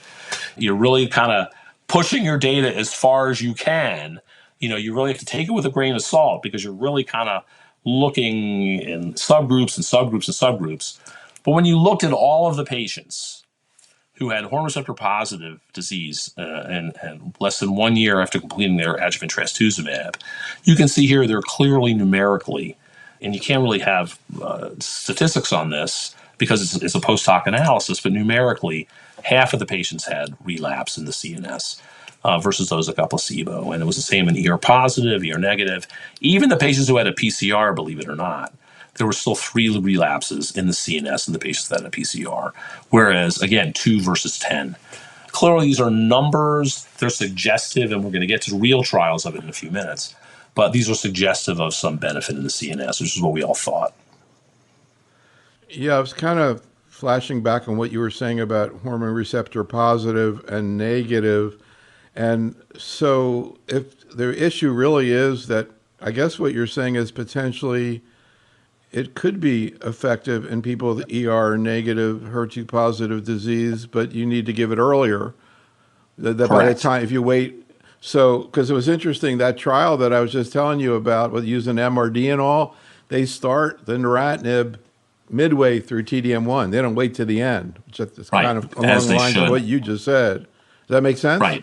You're really kind of pushing your data as far as you can. You really have to take it with a grain of salt, because you're really kind of looking in subgroups and subgroups and subgroups. But when you looked at all of the patients who had hormone receptor positive disease and less than 1 year after completing their adjuvant trastuzumab, you can see here they're clearly numerically, and you can't really have statistics on this because it's a post-hoc analysis, but numerically, half of the patients had relapse in the CNS versus those that got placebo. And it was the same in ER positive, ER negative. Even the patients who had a PCR, believe it or not, there were still 3 relapses in the CNS in the patients that had a PCR, whereas, again, 2 versus 10. Clearly, these are numbers. They're suggestive, and we're going to get to real trials of it in a few minutes. But these are suggestive of some benefit in the CNS, which is what we all thought. Yeah, I was kind of flashing back on what you were saying about hormone receptor positive and negative. And so if the issue really is that, I guess what you're saying is potentially it could be effective in people with ER negative, HER2 positive disease, but you need to give it earlier. By the time, if you wait. So, because it was interesting, that trial that I was just telling you about with using MRD and all, they start the neratinib midway through TDM1. They don't wait to the end, which is kind of along the lines of what you just said. Does that make sense? Right.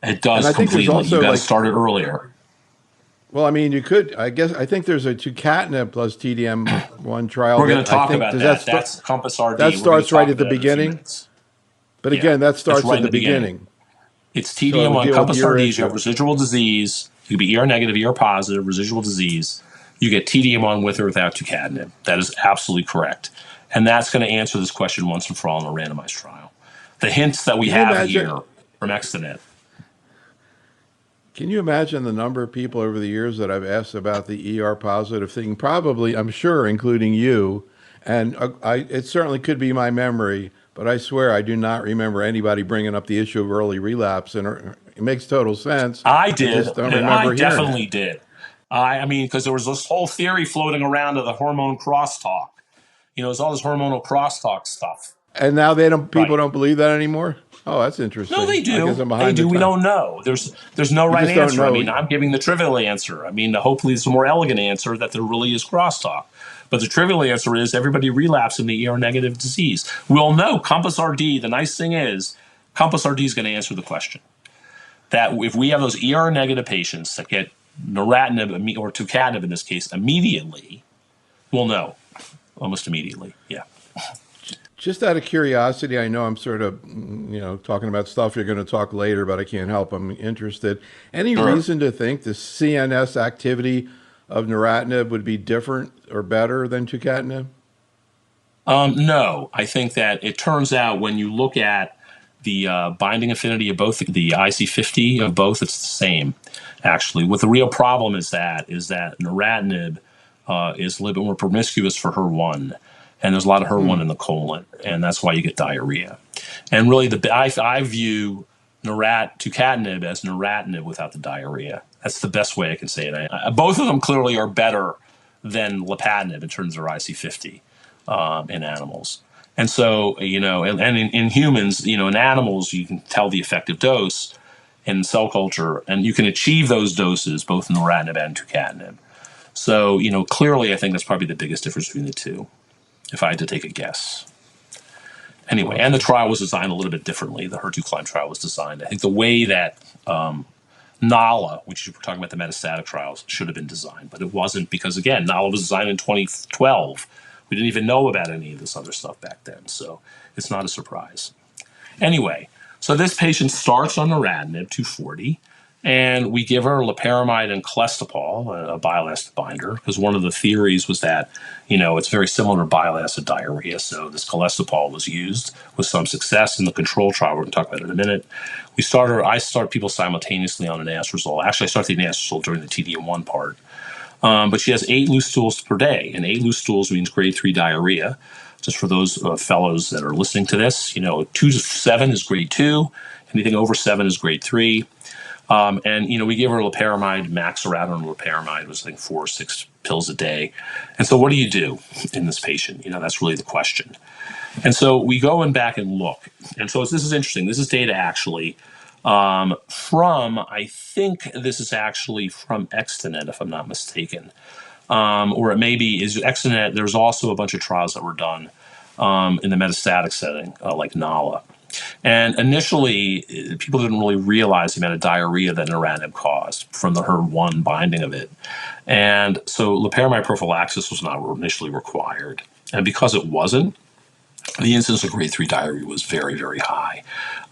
It does completely. You got to start it earlier. Well, I mean, you could, I think there's a tucatinib plus TDM1 trial. We're going to talk about that. That's Compass RD. That starts right at the beginning. But again, that starts at the beginning. It's TDM1, Compass RD, you have residual disease. You could be ER negative, ER positive, residual disease. You get TDM1 with or without tucatinib. That is absolutely correct. And that's going to answer this question once and for all in a randomized trial. The hints that we have here from Extenet. Can you imagine the number of people over the years that I've asked about the ER positive thing? Probably, I'm sure, including you. And it certainly could be my memory, but I swear I do not remember anybody bringing up the issue of early relapse. And it makes total sense. I did. I definitely did. I mean, because there was this whole theory floating around of the hormone crosstalk. It's all this hormonal crosstalk stuff. And now people don't believe that anymore? Oh, that's interesting. No, they do. They do. We don't know. There's no right answer. I mean, I'm giving the trivial answer. I mean, hopefully it's a more elegant answer that there really is crosstalk. But the trivial answer is everybody relapses in the ER negative disease. We'll know Compass RD. The nice thing is Compass RD is going to answer the question. that if we have those ER negative patients that get neratinib or tucatinib in this case immediately, we'll know almost immediately. Yeah. Just out of curiosity, I know I'm sort of, talking about stuff you're going to talk later, but I can't help. I'm interested. Any Sure. reason to think the CNS activity of neratinib would be different or better than tucatinib? No, I think that it turns out when you look at the binding affinity of both the IC50 of both, it's the same. Actually, what the real problem is that neratinib is a little bit more promiscuous for HER1, and there's a lot of HER1 in the colon, and that's why you get diarrhea. And really, I view tucatinib as neratinib without the diarrhea. That's the best way I can say it. Both of them clearly are better than lapatinib in terms of their IC50 in animals. And so, and in humans, in animals, you can tell the effective dose in cell culture, and you can achieve those doses, both neratinib and tucatinib. So, clearly, I think that's probably the biggest difference between the two, if I had to take a guess. Anyway, and the trial was designed a little bit differently. The HER2 trial was designed. I think the way that NALA, which we're talking about the metastatic trials, should have been designed, but it wasn't because, again, NALA was designed in 2012. We didn't even know about any of this other stuff back then, so it's not a surprise. Anyway, so this patient starts on neratinib 240, and we give her loperamide and cholesterol, a bile acid binder, because one of the theories was that, it's very similar to bile acid diarrhea, so this cholesterol was used with some success in the control trial. We're going to talk about it in a minute. I start people simultaneously on an anastrozole. Actually, I start the anastrozole during the TDM1 part. But she has 8 loose stools per day, and 8 loose stools means grade 3 diarrhea. Just for those fellows that are listening to this, 2 to 7 is grade 2. Anything over 7 is grade 3. And we give her loperamide, max around loperamide was, I think, 4 or 6 pills a day. And so what do you do in this patient? That's really the question. And so we go back and look. And so this is interesting. This is data actually I think this is actually from Extenet, if I'm not mistaken. Or it maybe is Extenet. There's also a bunch of trials that were done in the metastatic setting, like NALA. And initially, people didn't really realize the amount of diarrhea that neratinib caused from the HER1 binding of it. And so loperamide prophylaxis was not initially required. And because it wasn't, the incidence of grade 3 diarrhea was very, very high,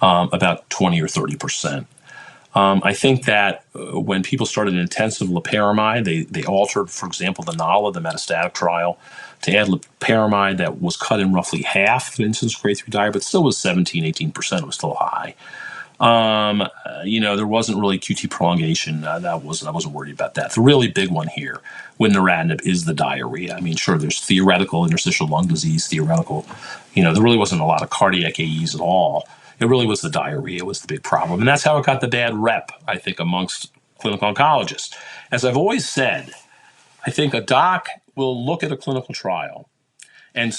about 20 or 30%. I think that when people started intensive loperamide, they altered, for example, the NALA, the metastatic trial, to add loperamide that was cut in roughly half the incidence of grade 3 diarrhea, but still was 17, 18%. It was still high. There wasn't really QT prolongation. I wasn't worried about that. The really big one here with neratinib is the diarrhea. I mean, sure, there's theoretical interstitial lung disease, there really wasn't a lot of cardiac AEs at all. It really was the diarrhea was the big problem. And that's how it got the bad rep, I think, amongst clinical oncologists. As I've always said, I think a doc will look at a clinical trial and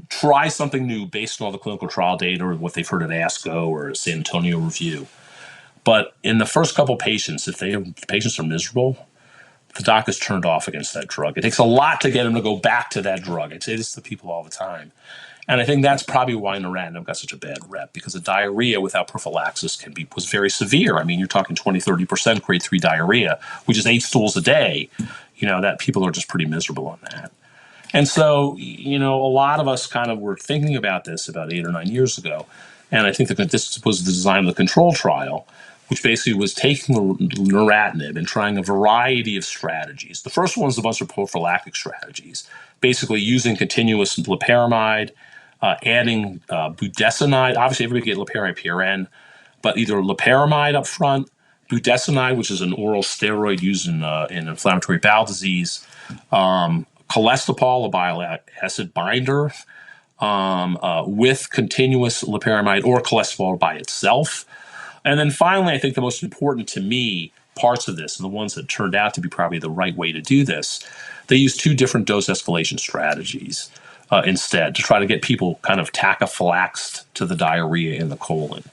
try something new based on all the clinical trial data or what they've heard at ASCO or San Antonio Review. But in the first couple patients, if patients are miserable, the doc is turned off against that drug. It takes a lot to get them to go back to that drug. I say this to people all the time. And I think that's probably why neratinib got such a bad rep, because the diarrhea without prophylaxis was very severe. I mean, you're talking 20, 30% grade 3 diarrhea, which is 8 stools a day. That people are just pretty miserable on that. And so, a lot of us kind of were thinking about this about 8 or 9 years ago. And I think that this was the design of the control trial, which basically was taking neratinib and trying a variety of strategies. The first one was a bunch of prophylactic strategies, basically using continuous loperamide, adding budesonide. Obviously, everybody get loperamide PRN, but either loperamide up front, budesonide, which is an oral steroid used in inflammatory bowel disease, cholesterol, a bile acid binder, with continuous loperamide or cholesterol by itself. And then finally, I think the most important to me parts of this, and the ones that turned out to be probably the right way to do this, they use 2 different dose escalation strategies instead to try to get people kind of tachyphylaxed to the diarrhea in the colon.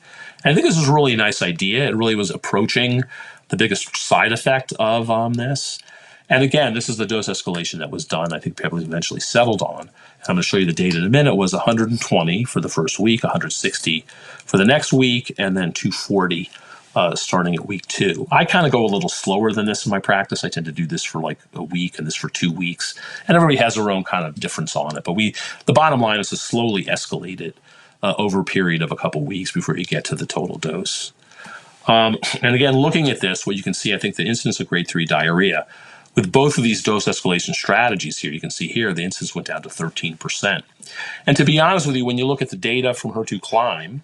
And I think this was a really nice idea. It really was approaching the biggest side effect of this. And again, this is the dose escalation that was done. I think people eventually settled on. I'm going to show you the data in a minute. It was 120 for the first week, 160 for the next week, and then 240 starting at week 2. I kind of go a little slower than this in my practice. I tend to do this for like a week and this for 2 weeks. And everybody has their own kind of difference on it. But the bottom line is to slowly escalate it over a period of a couple weeks before you get to the total dose. And again, looking at this, what you can see, I think the incidence of grade 3 diarrhea, with both of these dose escalation strategies here, you can see here the incidence went down to 13%. And to be honest with you, when you look at the data from HER2 Climb,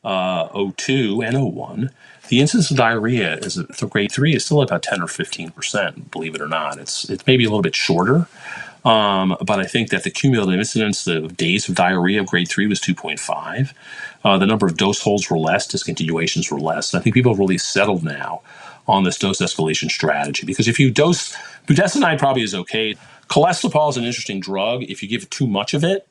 02 and 01, the incidence of diarrhea for grade 3 is still about 10 or 15%, believe it or not. It's maybe a little bit shorter, but I think that the cumulative incidence of days of diarrhea of grade 3 was 2.5. The number of dose holds were less, discontinuations were less. And I think people have really settled now on this dose escalation strategy, because if you dose, budesonide probably is okay. Cholesterol is an interesting drug. If you give too much of it,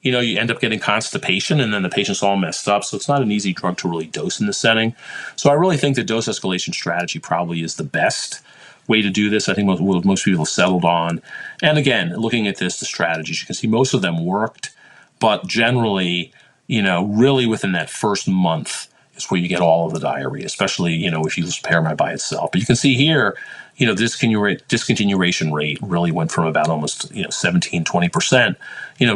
you end up getting constipation, and then the patient's all messed up. So it's not an easy drug to really dose in this setting. So I really think the dose escalation strategy probably is the best way to do this. I think most people have settled on. And again, looking at the strategies, you can see most of them worked, but generally, really within that first month is where you get all of the diarrhea, especially, if you use paramide by itself. But you can see here, the discontinuation rate really went from about almost 17, 20%,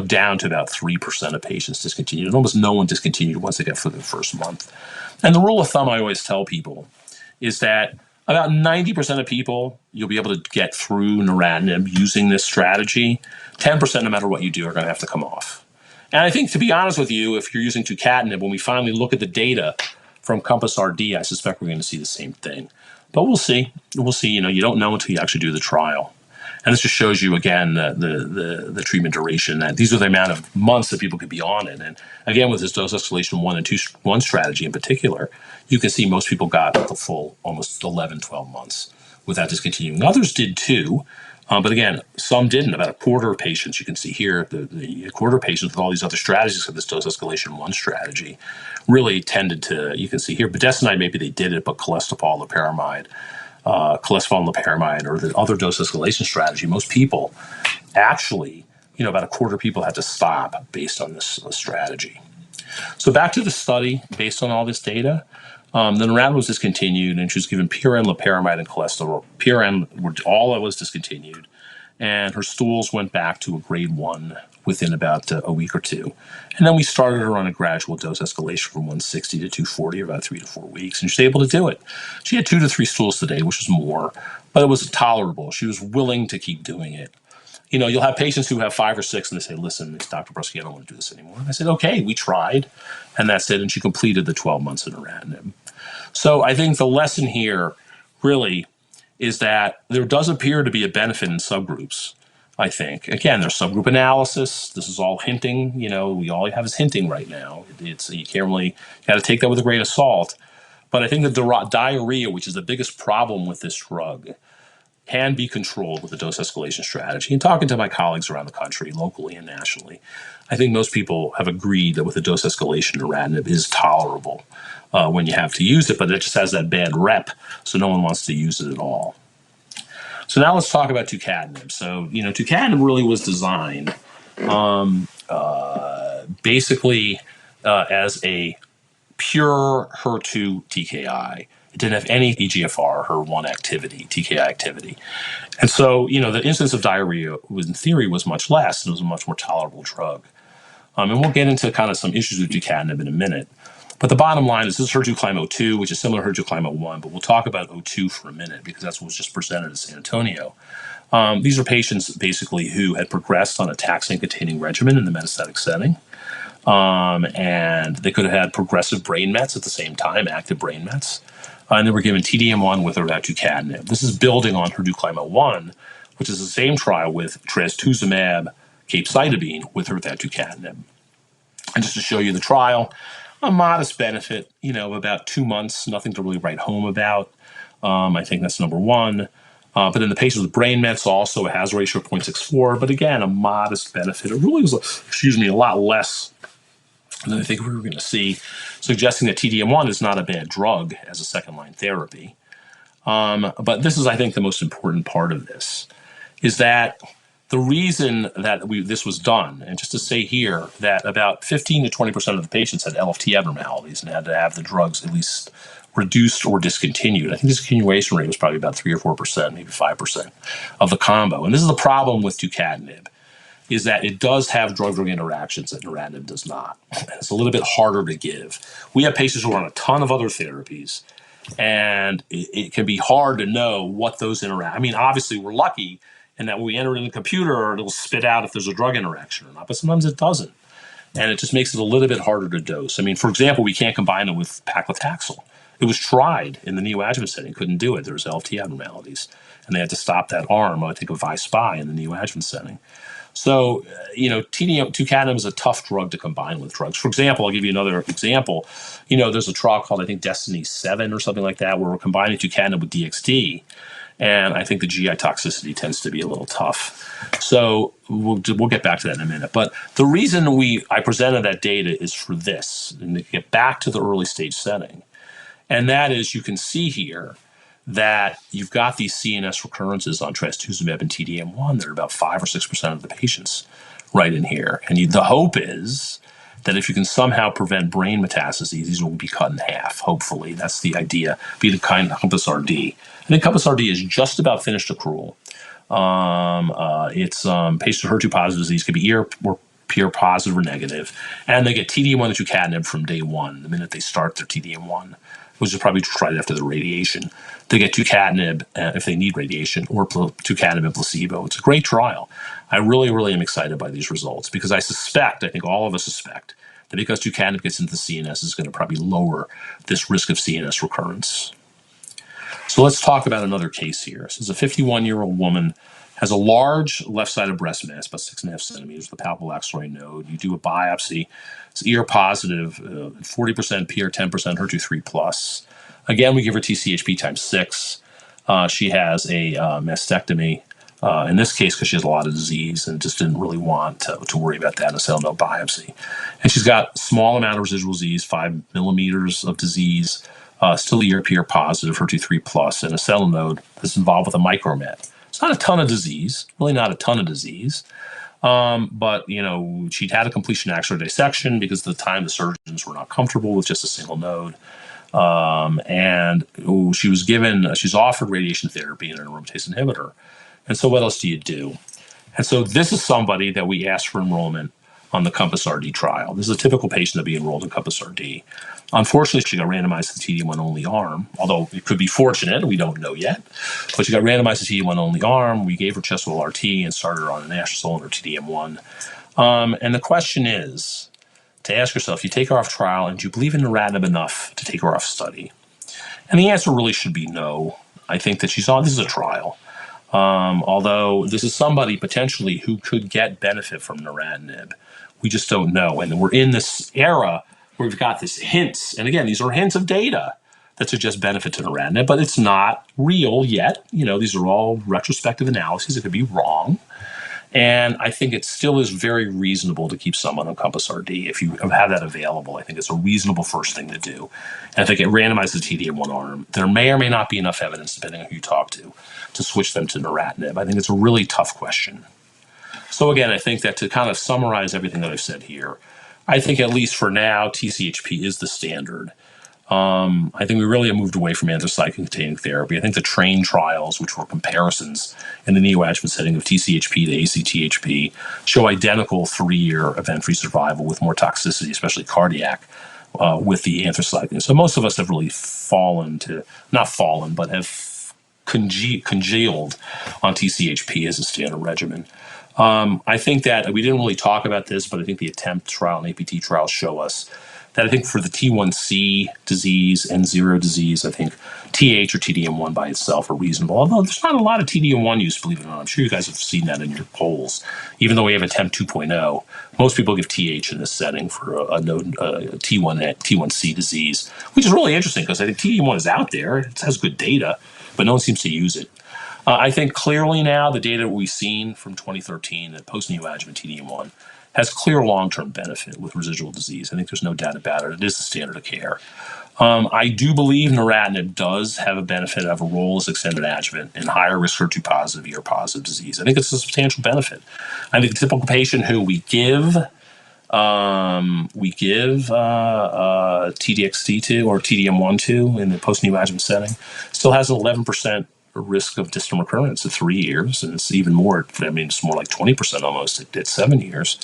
down to about 3% of patients discontinued. And almost no one discontinued once they got through the first month. And the rule of thumb I always tell people is that about 90% of people you'll be able to get through neratinib using this strategy. 10%, no matter what you do, are going to have to come off. And I think, to be honest with you, if you're using tucatinib, when we finally look at the data from Compass RD, I suspect we're going to see the same thing. But we'll see. We'll see. You don't know until you actually do the trial. And this just shows you, again, the treatment duration. That these are the amount of months that people could be on it. And again, with this dose escalation 1 and 2 strategy in particular, you can see most people got the full almost 11, 12 months without discontinuing. Others did too. But again, some didn't. About a quarter of patients, you can see here, the quarter of patients with all these other strategies of this dose escalation 1 strategy really tended to, you can see here, budesonide, maybe they did it, but cholesterol, loperamide, or the other dose escalation strategy, most people actually, about a quarter of people had to stop based on this strategy. So back to the study, based on all this data, the neratinib was discontinued, and she was given PRN, loperamide, and cholesterol. PRN all that was discontinued, and her stools went back to a grade 1 within about a week or 2. And then we started her on a gradual dose escalation from 160 to 240, about 3 to 4 weeks, and she was able to do it. She had 2 to 3 stools today, which was more, but it was tolerable. She was willing to keep doing it. You'll have patients who have 5 or 6, and they say, listen, Dr. Brufsky, I don't want to do this anymore. And I said, okay, we tried, and that's it. And she completed the 12 months of neratinib. So I think the lesson here really is that there does appear to be a benefit in subgroups, I think. Again, there's subgroup analysis. This is all hinting. We all have is hinting right now. You can't really, you got to take that with a grain of salt. But I think the diarrhea, which is the biggest problem with this drug, can be controlled with the dose escalation strategy. And talking to my colleagues around the country, locally and nationally, I think most people have agreed that with the dose escalation, neratinib is tolerable when you have to use it, but it just has that bad rep, so no one wants to use it at all. So now let's talk about tucatinib. So, tucatinib really was designed basically as a pure HER2 TKI. It didn't have any EGFR, HER1 activity, TKI activity. And so, the incidence of diarrhea in theory was much less, and it was a much more tolerable drug. And we'll get into kind of some issues with tucatinib in a minute. But the bottom line is this is HER2 Climb 02, which is similar to HER2 Climb 01, but we'll talk about 02 for a minute because that's what was just presented at San Antonio. These are patients basically who had progressed on a taxane-containing regimen in the metastatic setting. And they could have had progressive brain mets at the same time, active brain mets. And they were given TDM1 with or without tucatinib. This is building on HER2 Climb 01, which is the same trial with trastuzumab, capecitabine with or without tucatinib. And just to show you the trial, a modest benefit, of about 2 months, nothing to really write home about. I think that's number one. But in the patients with brain mets, also a hazard ratio of 0.64. But again, a modest benefit. It really was, a lot less than I think we were going to see, suggesting that TDM1 is not a bad drug as a second-line therapy. But this is, I think, the most important part of this, is that the reason that this was done, and just to say here that about 15 to 20% of the patients had LFT abnormalities and had to have the drugs at least reduced or discontinued. I think the discontinuation rate was probably about 3 or 4%, maybe 5% of the combo. And this is the problem with tucatinib, is that it does have drug-drug interactions that neratinib does not. And it's a little bit harder to give. We have patients who are on a ton of other therapies, and it can be hard to know what those interact. I mean, obviously, we're lucky in that when we enter it in the computer, it'll spit out if there's a drug interaction or not, but sometimes it doesn't. And it just makes it a little bit harder to dose. I mean, for example, we can't combine it with paclitaxel. It was tried in the neoadjuvant setting, couldn't do it. There was LFT abnormalities, and they had to stop that arm, I think, of VI-SPY in the neoadjuvant setting. So, tucatinib is a tough drug to combine with drugs. For example, I'll give you another example. There's a trial called, I think, Destiny 7 or something like that, where we're combining tucatinib with DXD, and I think the GI toxicity tends to be a little tough. So we'll get back to that in a minute. But the reason I presented that data is for this, and to get back to the early stage setting. And that is, you can see here that you've got these CNS recurrences on trastuzumab and T-DM1 that are about 5 or 6% of the patients right in here. And the hope is that if you can somehow prevent brain metastases, these will be cut in half, hopefully. That's the idea, be the kind of Compass RD. I think Compass RD is just about finished accrual. It's patients with HER2 positive disease could be peer positive or negative, and they get T-DM1 and tucatinib from day one, the minute they start their T-DM1, which is probably tried after the radiation. They get tucatinib if they need radiation, or tucatinib and placebo. It's a great trial. I really, really am excited by these results because I think all of us suspect, that because tucatinib gets into the CNS, is going to probably lower this risk of CNS recurrence. So let's talk about another case here. This is a 51-year-old woman, has a large left-sided breast mass, about 6.5 centimeters, the palpable axillary node. You do a biopsy. It's ER positive, 40% PR, 10% HER2/3+. Again, we give her TCHP times 6. She has a mastectomy, in this case because she has a lot of disease and just didn't really want to worry about that in a cell node biopsy. And she's got a small amount of residual disease, 5 millimeters of disease, still ER/PR positive, HER2/3+, and a cell node that's involved with a micromet. It's not a ton of disease, really not a ton of disease. But, she'd had a completion axillary dissection because at the time the surgeons were not comfortable with just a single node. She's offered radiation therapy and an aromatase inhibitor. And so what else do you do? And so this is somebody that we asked for enrollment on the Compass RD trial. This is a typical patient that be enrolled in Compass RD. Unfortunately, she got randomized to the T-DM1 only arm, although it could be fortunate, we don't know yet. But she got randomized to the T-DM1 only arm. We gave her chest wall RT and started her on an anastrozole and her T-DM1. And the question is to ask yourself, you take her off trial, and do you believe in neratinib enough to take her off study? And the answer really should be no. I think that this is a trial. Although this is somebody potentially who could get benefit from neratinib. We just don't know. And we're in this era where we've got this hints. And again, these are hints of data that suggest benefit to neratinib, but it's not real yet. These are all retrospective analyses. It could be wrong. And I think it still is very reasonable to keep someone on Compass RD. If you have that available, I think it's a reasonable first thing to do. And if they get randomized to the T-DM1 arm, there may or may not be enough evidence, depending on who you talk to switch them to neratinib. I think it's a really tough question. So again, I think that to kind of summarize everything that I've said here, I think at least for now, TCHP is the standard. I think we really have moved away from anthracycline-containing therapy. I think the TRAIN trials, which were comparisons in the neoadjuvant setting of TCHP to ACTHP, show identical 3-year event-free survival with more toxicity, especially cardiac, with the anthracycline. So most of us have really have congealed on TCHP as a standard regimen. I think that we didn't really talk about this, but I think the ATTEMPT trial and APT trials show us that I think for the T1C disease and 0 disease, I think TH or TDM1 by itself are reasonable. Although there's not a lot of TDM1 use, believe it or not. I'm sure you guys have seen that in your polls. Even though we have ATTEMPT 2.0, most people give TH in this setting for a T1C disease, which is really interesting because I think TDM1 is out there. It has good data, but no one seems to use it. I think clearly now the data we've seen from 2013 that post-neoadjuvant TDM1 has clear long-term benefit with residual disease. I think there's no doubt about it. It is the standard of care. I do believe neratinib does have a benefit of a role as extended adjuvant in higher risk HER2 positive, ER positive disease. I think it's a substantial benefit. I think the typical patient who we give We give TDXT2 or TDM1 in the post-neoadjuvant setting. Still has an 11% risk of distant recurrence at 3 years, and it's even more. I mean, it's more like 20% almost at 7 years.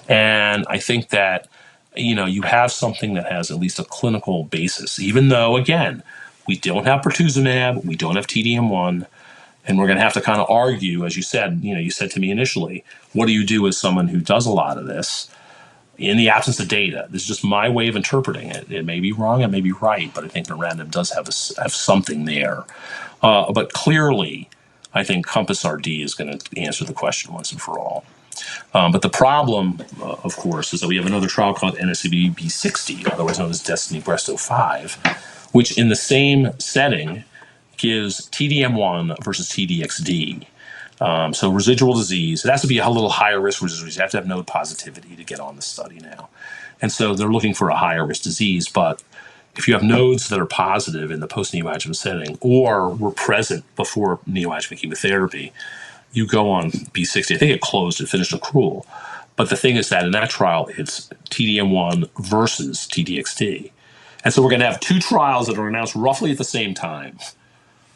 And I think that you have something that has at least a clinical basis, even though again we don't have pertuzumab, we don't have TDM1. And we're going to have to kind of argue, as you said, you said to me initially, what do you do as someone who does a lot of this in the absence of data? This is just my way of interpreting it. It may be wrong, it may be right, but I think neratinib does have something there. But clearly, I think Compass RD is going to answer the question once and for all. But the problem, of course, is that we have another trial called NSCB B60, otherwise known as Destiny Breast 05, which in the same setting gives TDM1 versus TDXD. So residual disease, it has to be a little higher risk residual disease. You have to have node positivity to get on the study now. And so they're looking for a higher risk disease. But if you have nodes that are positive in the post-neoadjuvant setting or were present before neoadjuvant chemotherapy, you go on B60. I think it closed, it finished accrual. But the thing is that in that trial, it's TDM1 versus TDXD. And so we're going to have two trials that are announced roughly at the same time,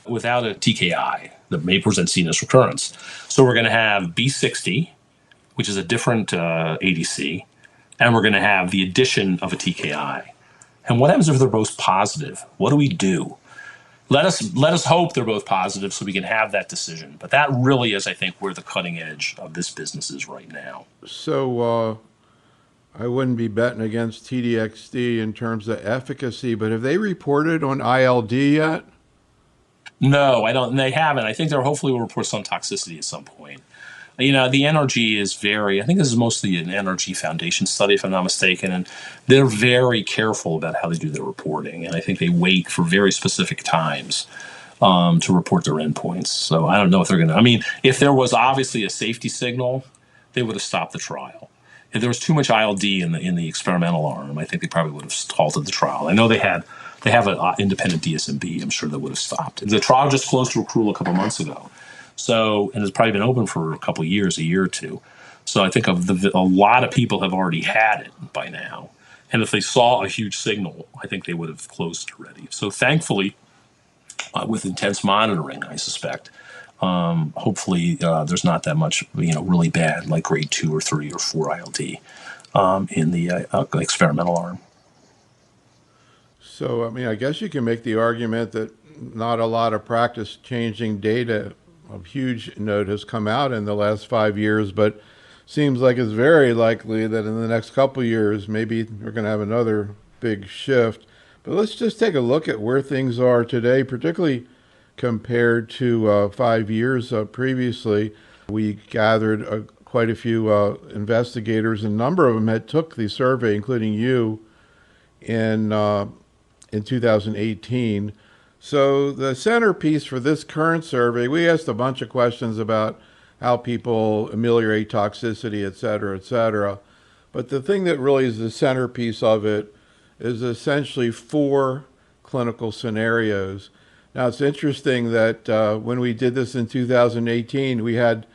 without a TKI that may present CNS recurrence. So we're going to have B60, which is a different ADC, and we're going to have the addition of a TKI. And what happens if they're both positive? What do we do? Let us hope they're both positive so we can have that decision. But that really is, I think, where the cutting edge of this business is right now. So I wouldn't be betting against TDXD in terms of efficacy, but have they reported on ILD yet? No, I don't. They haven't. I think they'll hopefully will report some toxicity at some point. The NRG is I think this is mostly an NRG Foundation study, if I'm not mistaken, and they're very careful about how they do their reporting. And I think they wait for very specific times to report their endpoints. So I don't know if they're going to, if there was obviously a safety signal, they would have stopped the trial. If there was too much ILD in the experimental arm, I think they probably would have halted the trial. I know they have an independent DSMB. I'm sure that would have stopped. The trial just closed to accrual a couple months ago. So, and it's probably been open for a couple of years, a year or two. So I think a lot of people have already had it by now. And if they saw a huge signal, I think they would have closed already. So thankfully, with intense monitoring, I suspect, hopefully there's not that much, really bad, like grade 2 or 3 or 4 ILD in the experimental arm. So, I guess you can make the argument that not a lot of practice-changing data of huge note has come out in the last 5 years, but seems like it's very likely that in the next couple of years, maybe we're going to have another big shift. But let's just take a look at where things are today, particularly compared to 5 years previously. We gathered quite a few investigators, and a number of them had took the survey, including you, in 2018. So the centerpiece for this current survey, we asked a bunch of questions about how people ameliorate toxicity, et cetera, et cetera. But the thing that really is the centerpiece of it is essentially 4 clinical scenarios. Now, it's interesting that when we did this in 2018, we had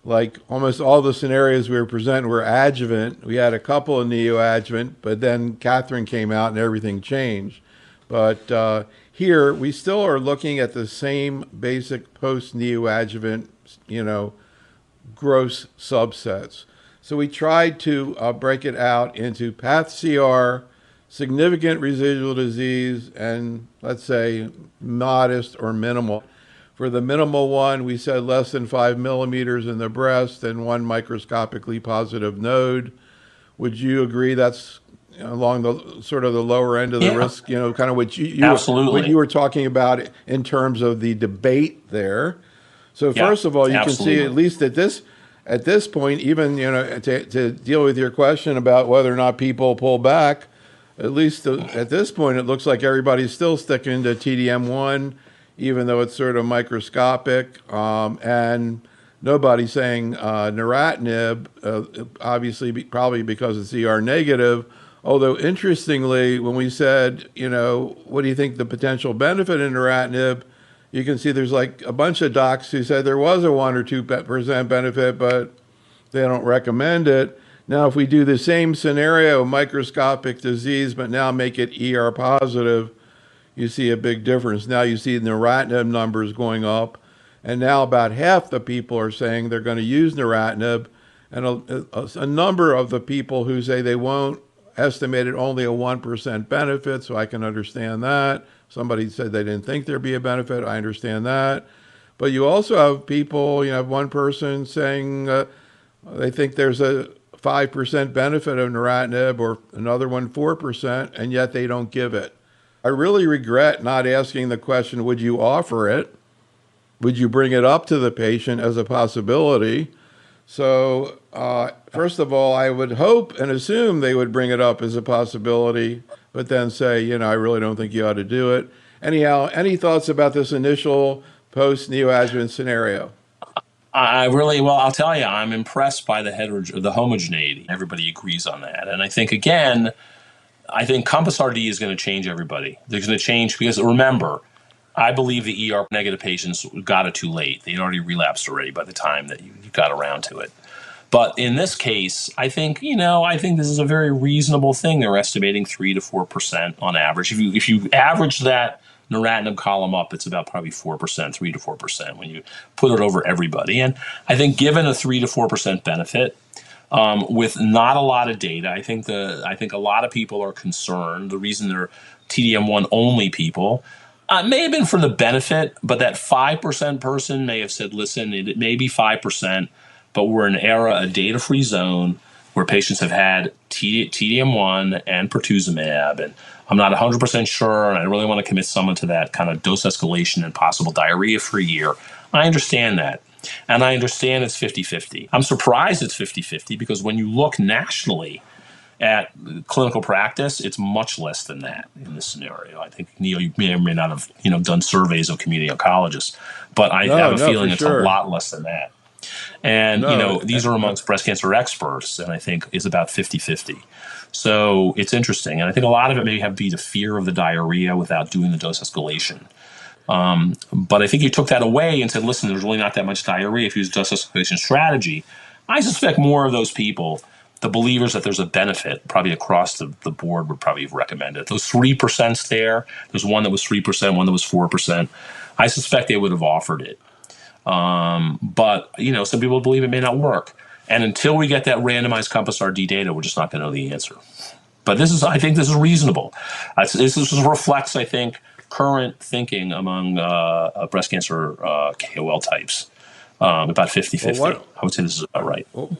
like almost all the scenarios we were presenting were adjuvant. We had a couple of neoadjuvant, but then Catherine came out and everything changed. But here, we still are looking at the same basic post-neoadjuvant, gross subsets. So we tried to break it out into path CR, significant residual disease, and let's say modest or minimal. For the minimal one, we said less than 5 millimeters in the breast and 1 microscopically positive node. Would you agree that's along the sort of the lower end of the risk, kind of what you were talking about in terms of the debate there? So first of all, you can see at least at this point, even to deal with your question about whether or not people pull back, at least at this point, it looks like everybody's still sticking to TDM1, even though it's sort of microscopic, and nobody's saying neratinib, obviously probably because it's ER negative. Although interestingly, when we said, what do you think the potential benefit in neratinib, you can see there's like a bunch of docs who said there was a 1 or 2% benefit, but they don't recommend it. Now, if we do the same scenario, microscopic disease, but now make it ER positive, you see a big difference. Now you see neratinib numbers going up, and now about half the people are saying they're going to use neratinib, and a number of the people who say they won't estimated only a 1% benefit, so I can understand that. Somebody said they didn't think there'd be a benefit. I understand that. But you also have people, you have one person saying they think there's a 5% benefit of neratinib, or another one 4%, and yet they don't give it. I really regret not asking the question, would you offer it? Would you bring it up to the patient as a possibility? So, first of all, I would hope and assume they would bring it up as a possibility, but then say, I really don't think you ought to do it. Anyhow, any thoughts about this initial post-neoadjuvant scenario? I'll tell you, I'm impressed by the homogeneity. Everybody agrees on that. And I think, again, Compass RD is going to change everybody. They're going to change because, remember, I believe the ER negative patients got it too late. They'd already relapsed by the time that you got around to it. But in this case, I think this is a very reasonable thing. They're estimating 3 to 4% on average. If you average that neratinib column up, it's about probably 4%, 3 to 4% when you put it over everybody. And I think given a 3 to 4% benefit, with not a lot of data, I think a lot of people are concerned. The reason they're TDM1 only people may have been for the benefit, but that 5% person may have said, listen, it may be 5%, but we're in a data-free zone where patients have had TDM1 and pertuzumab, and I'm not 100% sure, and I really want to commit someone to that kind of dose escalation and possible diarrhea for a year. I understand that. And I understand it's 50-50. I'm surprised it's 50-50 because when you look nationally at clinical practice, it's much less than that in this scenario. I think, Neil, you may or may not have done surveys of community oncologists, but I have a feeling it's a lot less than that. And, these are amongst breast cancer experts, and I think is about 50-50. So it's interesting. And I think a lot of it may have to be the fear of the diarrhea without doing the dose escalation. But I think you took that away and said, listen, there's really not that much diarrhea if you use dose escalation strategy. I suspect more of those people, the believers that there's a benefit, probably across the board would probably recommend it. Those 3% there's one that was 3%, one that was 4%. I suspect they would have offered it. But, some people believe it may not work. And until we get that randomized Compass RD data, we're just not going to know the answer. But I think this is reasonable. This reflects, I think, current thinking among breast cancer KOL types, about 50-50. I would say this is about right. Well,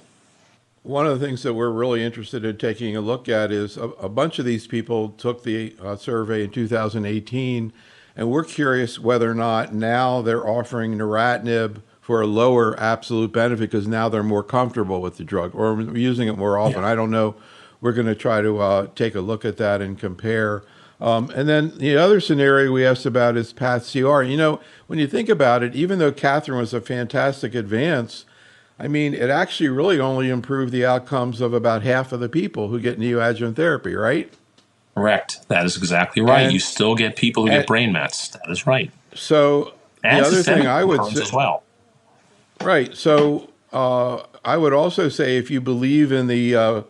one of the things that we're really interested in taking a look at is a bunch of these people took the survey in 2018, and we're curious whether or not now they're offering neratinib for a lower absolute benefit because now they're more comfortable with the drug or using it more often. Yeah. I don't know. We're going to try to take a look at that and compare. And then the other scenario we asked about is PathCR. When you think about it, even though Catherine was a fantastic advance, it actually really only improved the outcomes of about half of the people who get neoadjuvant therapy, right? Correct. That is exactly right. You still get people who get brain mets. That is right. So the other thing I would say as well. Right. So I would also say if you believe in the,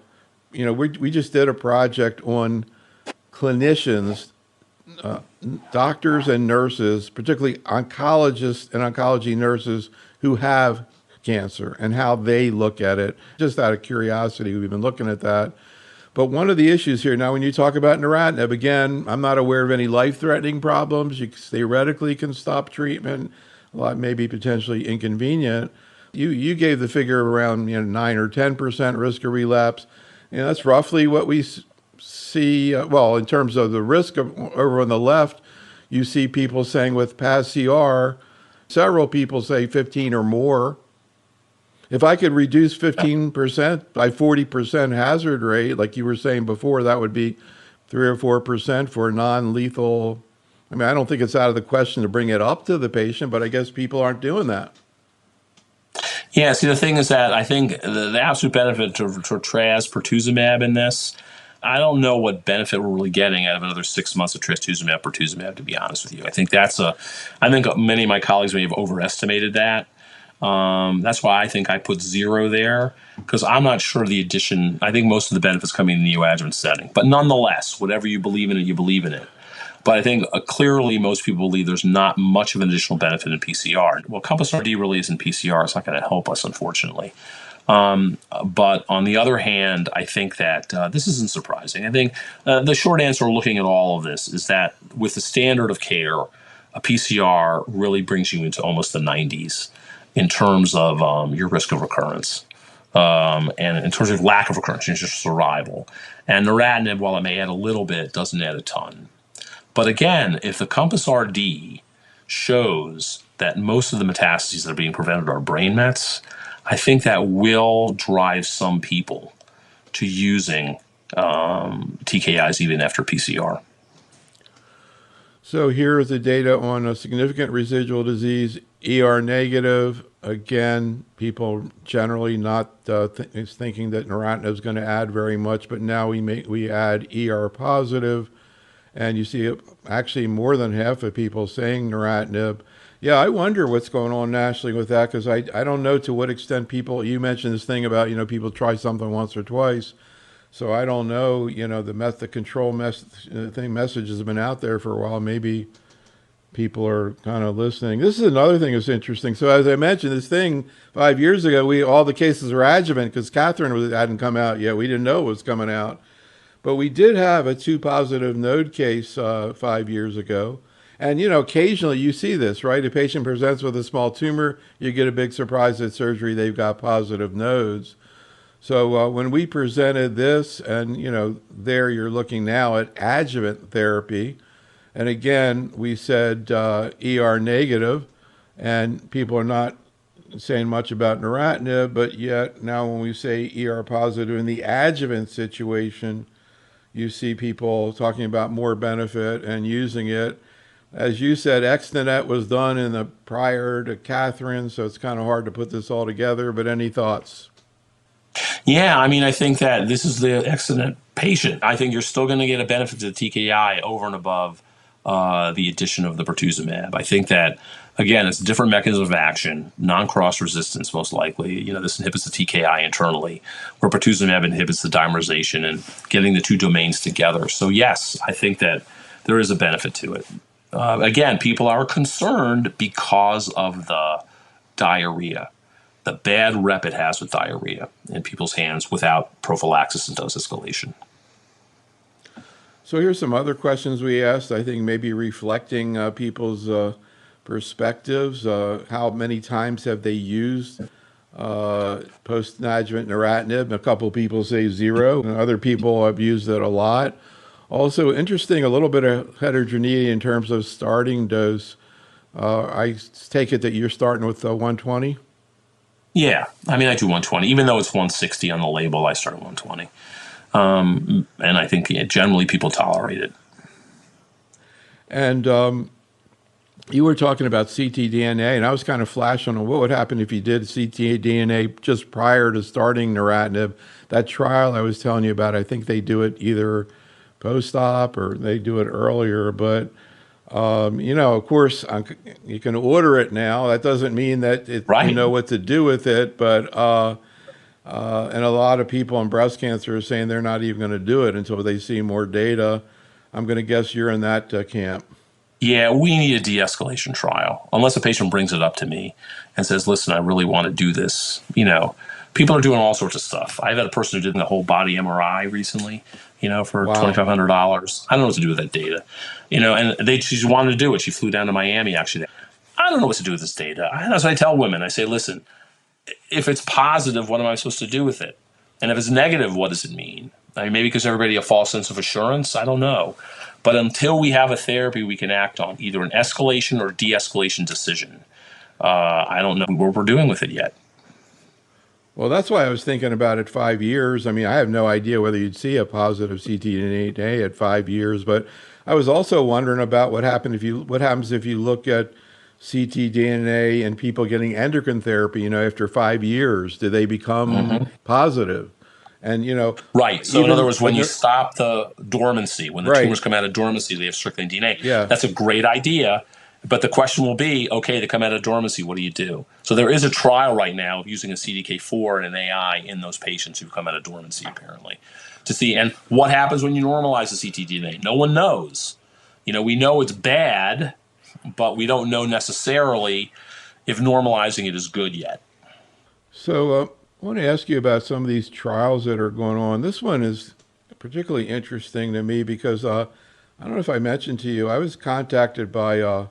we just did a project on clinicians, doctors and nurses, particularly oncologists and oncology nurses who have cancer and how they look at it. Just out of curiosity, we've been looking at that. But one of the issues here, now when you talk about neratinib, again, I'm not aware of any life-threatening problems. You theoretically can stop treatment. A lot may be potentially inconvenient. You gave the figure around 9 or 10% risk of relapse. That's roughly what we see. In terms of the risk over on the left, you see people saying with PathCR, several people say 15 or more. If I could reduce 15% by 40% hazard rate, like you were saying before, that would be 3 or 4% for non-lethal. I don't think it's out of the question to bring it up to the patient, but I guess people aren't doing that. Yeah, see, the thing is that I think the absolute benefit to pertuzumab in this, I don't know what benefit we're really getting out of another 6 months of pertuzumab, to be honest with you. I think many of my colleagues may have overestimated that. That's why I think I put 0 there, because I'm not sure the addition. I think most of the benefits coming in the neoadjuvant setting. But nonetheless, whatever you believe in it, you believe in it. But I think clearly most people believe there's not much of an additional benefit in PCR. Well, Compass RD really isn't PCR. It's not going to help us, unfortunately. But on the other hand, I think that this isn't surprising. I think the short answer looking at all of this is that with the standard of care, a PCR really brings you into almost the 90s in terms of your risk of recurrence. And in terms of lack of recurrence, it's just survival. And neratinib, while it may add a little bit, doesn't add a ton. But again, if the Compass RD shows that most of the metastases that are being prevented are brain mets, I think that will drive some people to using TKIs even after PCR. So here is the data on a significant residual disease, ER negative. Again, people generally not thinking that neratinib is going to add very much, but now we add ER positive. And you see actually more than half of people saying neratinib. Yeah, I wonder what's going on nationally with that, because I don't know to what extent people, you mentioned this thing about, people try something once or twice. So I don't know, the control message has been out there for a while. Maybe people are kind of listening. This is another thing that's interesting. So as I mentioned, this thing 5 years ago, all the cases were adjuvant because Catherine hadn't come out yet. We didn't know it was coming out. But we did have a 2 positive node case 5 years ago. And, occasionally you see this, right? A patient presents with a small tumor, you get a big surprise at surgery, they've got positive nodes. So when we presented this, and, there you're looking now at adjuvant therapy. And again, we said ER negative, and people are not saying much about neratinib, but yet now when we say ER positive in the adjuvant situation, you see people talking about more benefit and using it. As you said, Extenet was done in the prior to Catherine, so it's kind of hard to put this all together, but any thoughts? Yeah, I think that this is the Extenet patient. I think you're still going to get a benefit to the TKI over and above the addition of the pertuzumab. I think that, again, it's a different mechanism of action, non-cross resistance most likely. This inhibits the TKI internally, where pertuzumab inhibits the dimerization and getting the two domains together. So yes, I think that there is a benefit to it. Again, people are concerned because of the diarrhea, the bad rep it has with diarrhea in people's hands without prophylaxis and dose escalation. So here's some other questions we asked, I think maybe reflecting people's perspectives. How many times have they used post-adjuvant neratinib? A couple of people say 0, and other people have used it a lot. Also interesting, a little bit of heterogeneity in terms of starting dose. I take it that you're starting with 120? Yeah, I do 120. Even though it's 160 on the label, I start at 120. And I think generally people tolerate it. And you were talking about ctDNA, and I was kind of flashing on what would happen if you did ctDNA just prior to starting neratinib. That trial I was telling you about, I think they do it either post-op or they do it earlier. But, of course, you can order it now. That doesn't mean that you know what to do with it, but and a lot of people in breast cancer are saying they're not even going to do it until they see more data. I'm going to guess you're in that camp. Yeah, we need a de-escalation trial. Unless a patient brings it up to me and says, listen, I really want to do this. People are doing all sorts of stuff. I've had a person who did the whole body MRI recently, for $2,500. I don't know what to do with that data. And she wanted to do it. She flew down to Miami, actually. I don't know what to do with this data. That's what I tell women. I say, listen, if it's positive, what am I supposed to do with it? And if it's negative, what does it mean? Maybe because everybody a false sense of assurance. I don't know. But until we have a therapy we can act on, either an escalation or de-escalation decision, I don't know what we're doing with it yet. Well, that's why I was thinking about it 5 years. I have no idea whether you'd see a positive ctDNA at 5 years, but I was also wondering about what happens if you look at ctDNA and people getting endocrine therapy, after 5 years, do they become positive? And, right. So in other words, when you stop the dormancy, when the tumors come out of dormancy, they have circulating DNA. Yeah. That's a great idea. But the question will be, okay, to come out of dormancy, what do you do? So there is a trial right now of using a CDK4 and an AI in those patients who've come out of dormancy, apparently, to see. And what happens when you normalize the ctDNA? No one knows. We know it's bad, but we don't know necessarily if normalizing it is good yet. So I want to ask you about some of these trials that are going on. This one is particularly interesting to me because I don't know if I mentioned to you, I was contacted by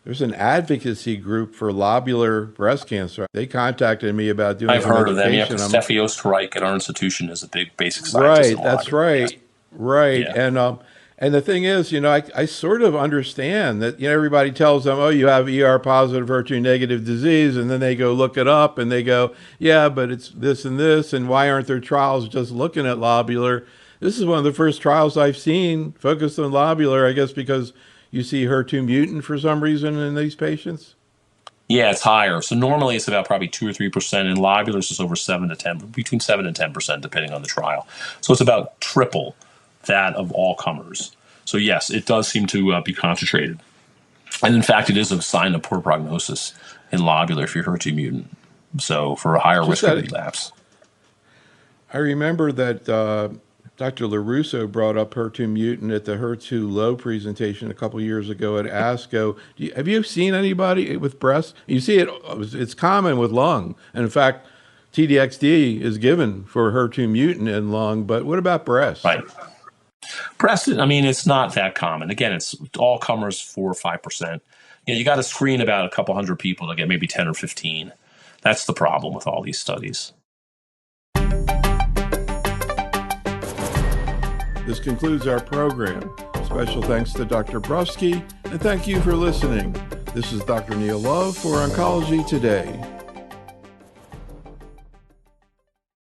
there's an advocacy group for lobular breast cancer. They contacted me about doing I've some heard of them. Yeah, education. Steffi Osterreich at our institution is a big basic scientist. Right, that's right. Yes. Right. Yeah. And the thing is, I sort of understand that, everybody tells them, oh, you have ER positive, HER2 negative disease. And then they go look it up and they go, yeah, but it's this and this. And why aren't there trials just looking at lobular? This is one of the first trials I've seen focused on lobular, I guess, because you see HER2 mutant for some reason in these patients. Yeah, it's higher. So normally it's about probably 2 or 3%. In lobulars, it's over 7 to 10, between 7 and 10%, depending on the trial. So it's about triple that of all comers. So yes, it does seem to be concentrated. And in fact, it is a sign of poor prognosis in lobular if you're HER2 mutant. So for a higher risk of relapse. I remember that Dr. LaRusso brought up HER2 mutant at the HER2 low presentation a couple years ago at ASCO. Have you seen anybody with breast? You see it's common with lung. And in fact, TDXD is given for HER2 mutant in lung, but what about breast? Right. Breast, it's not that common. Again, it's all comers 4 or 5%. You got to screen about a couple hundred people to get maybe 10 or 15. That's the problem with all these studies. This concludes our program. Special thanks to Dr. Brufsky, and thank you for listening. This is Dr. Neil Love for Oncology Today.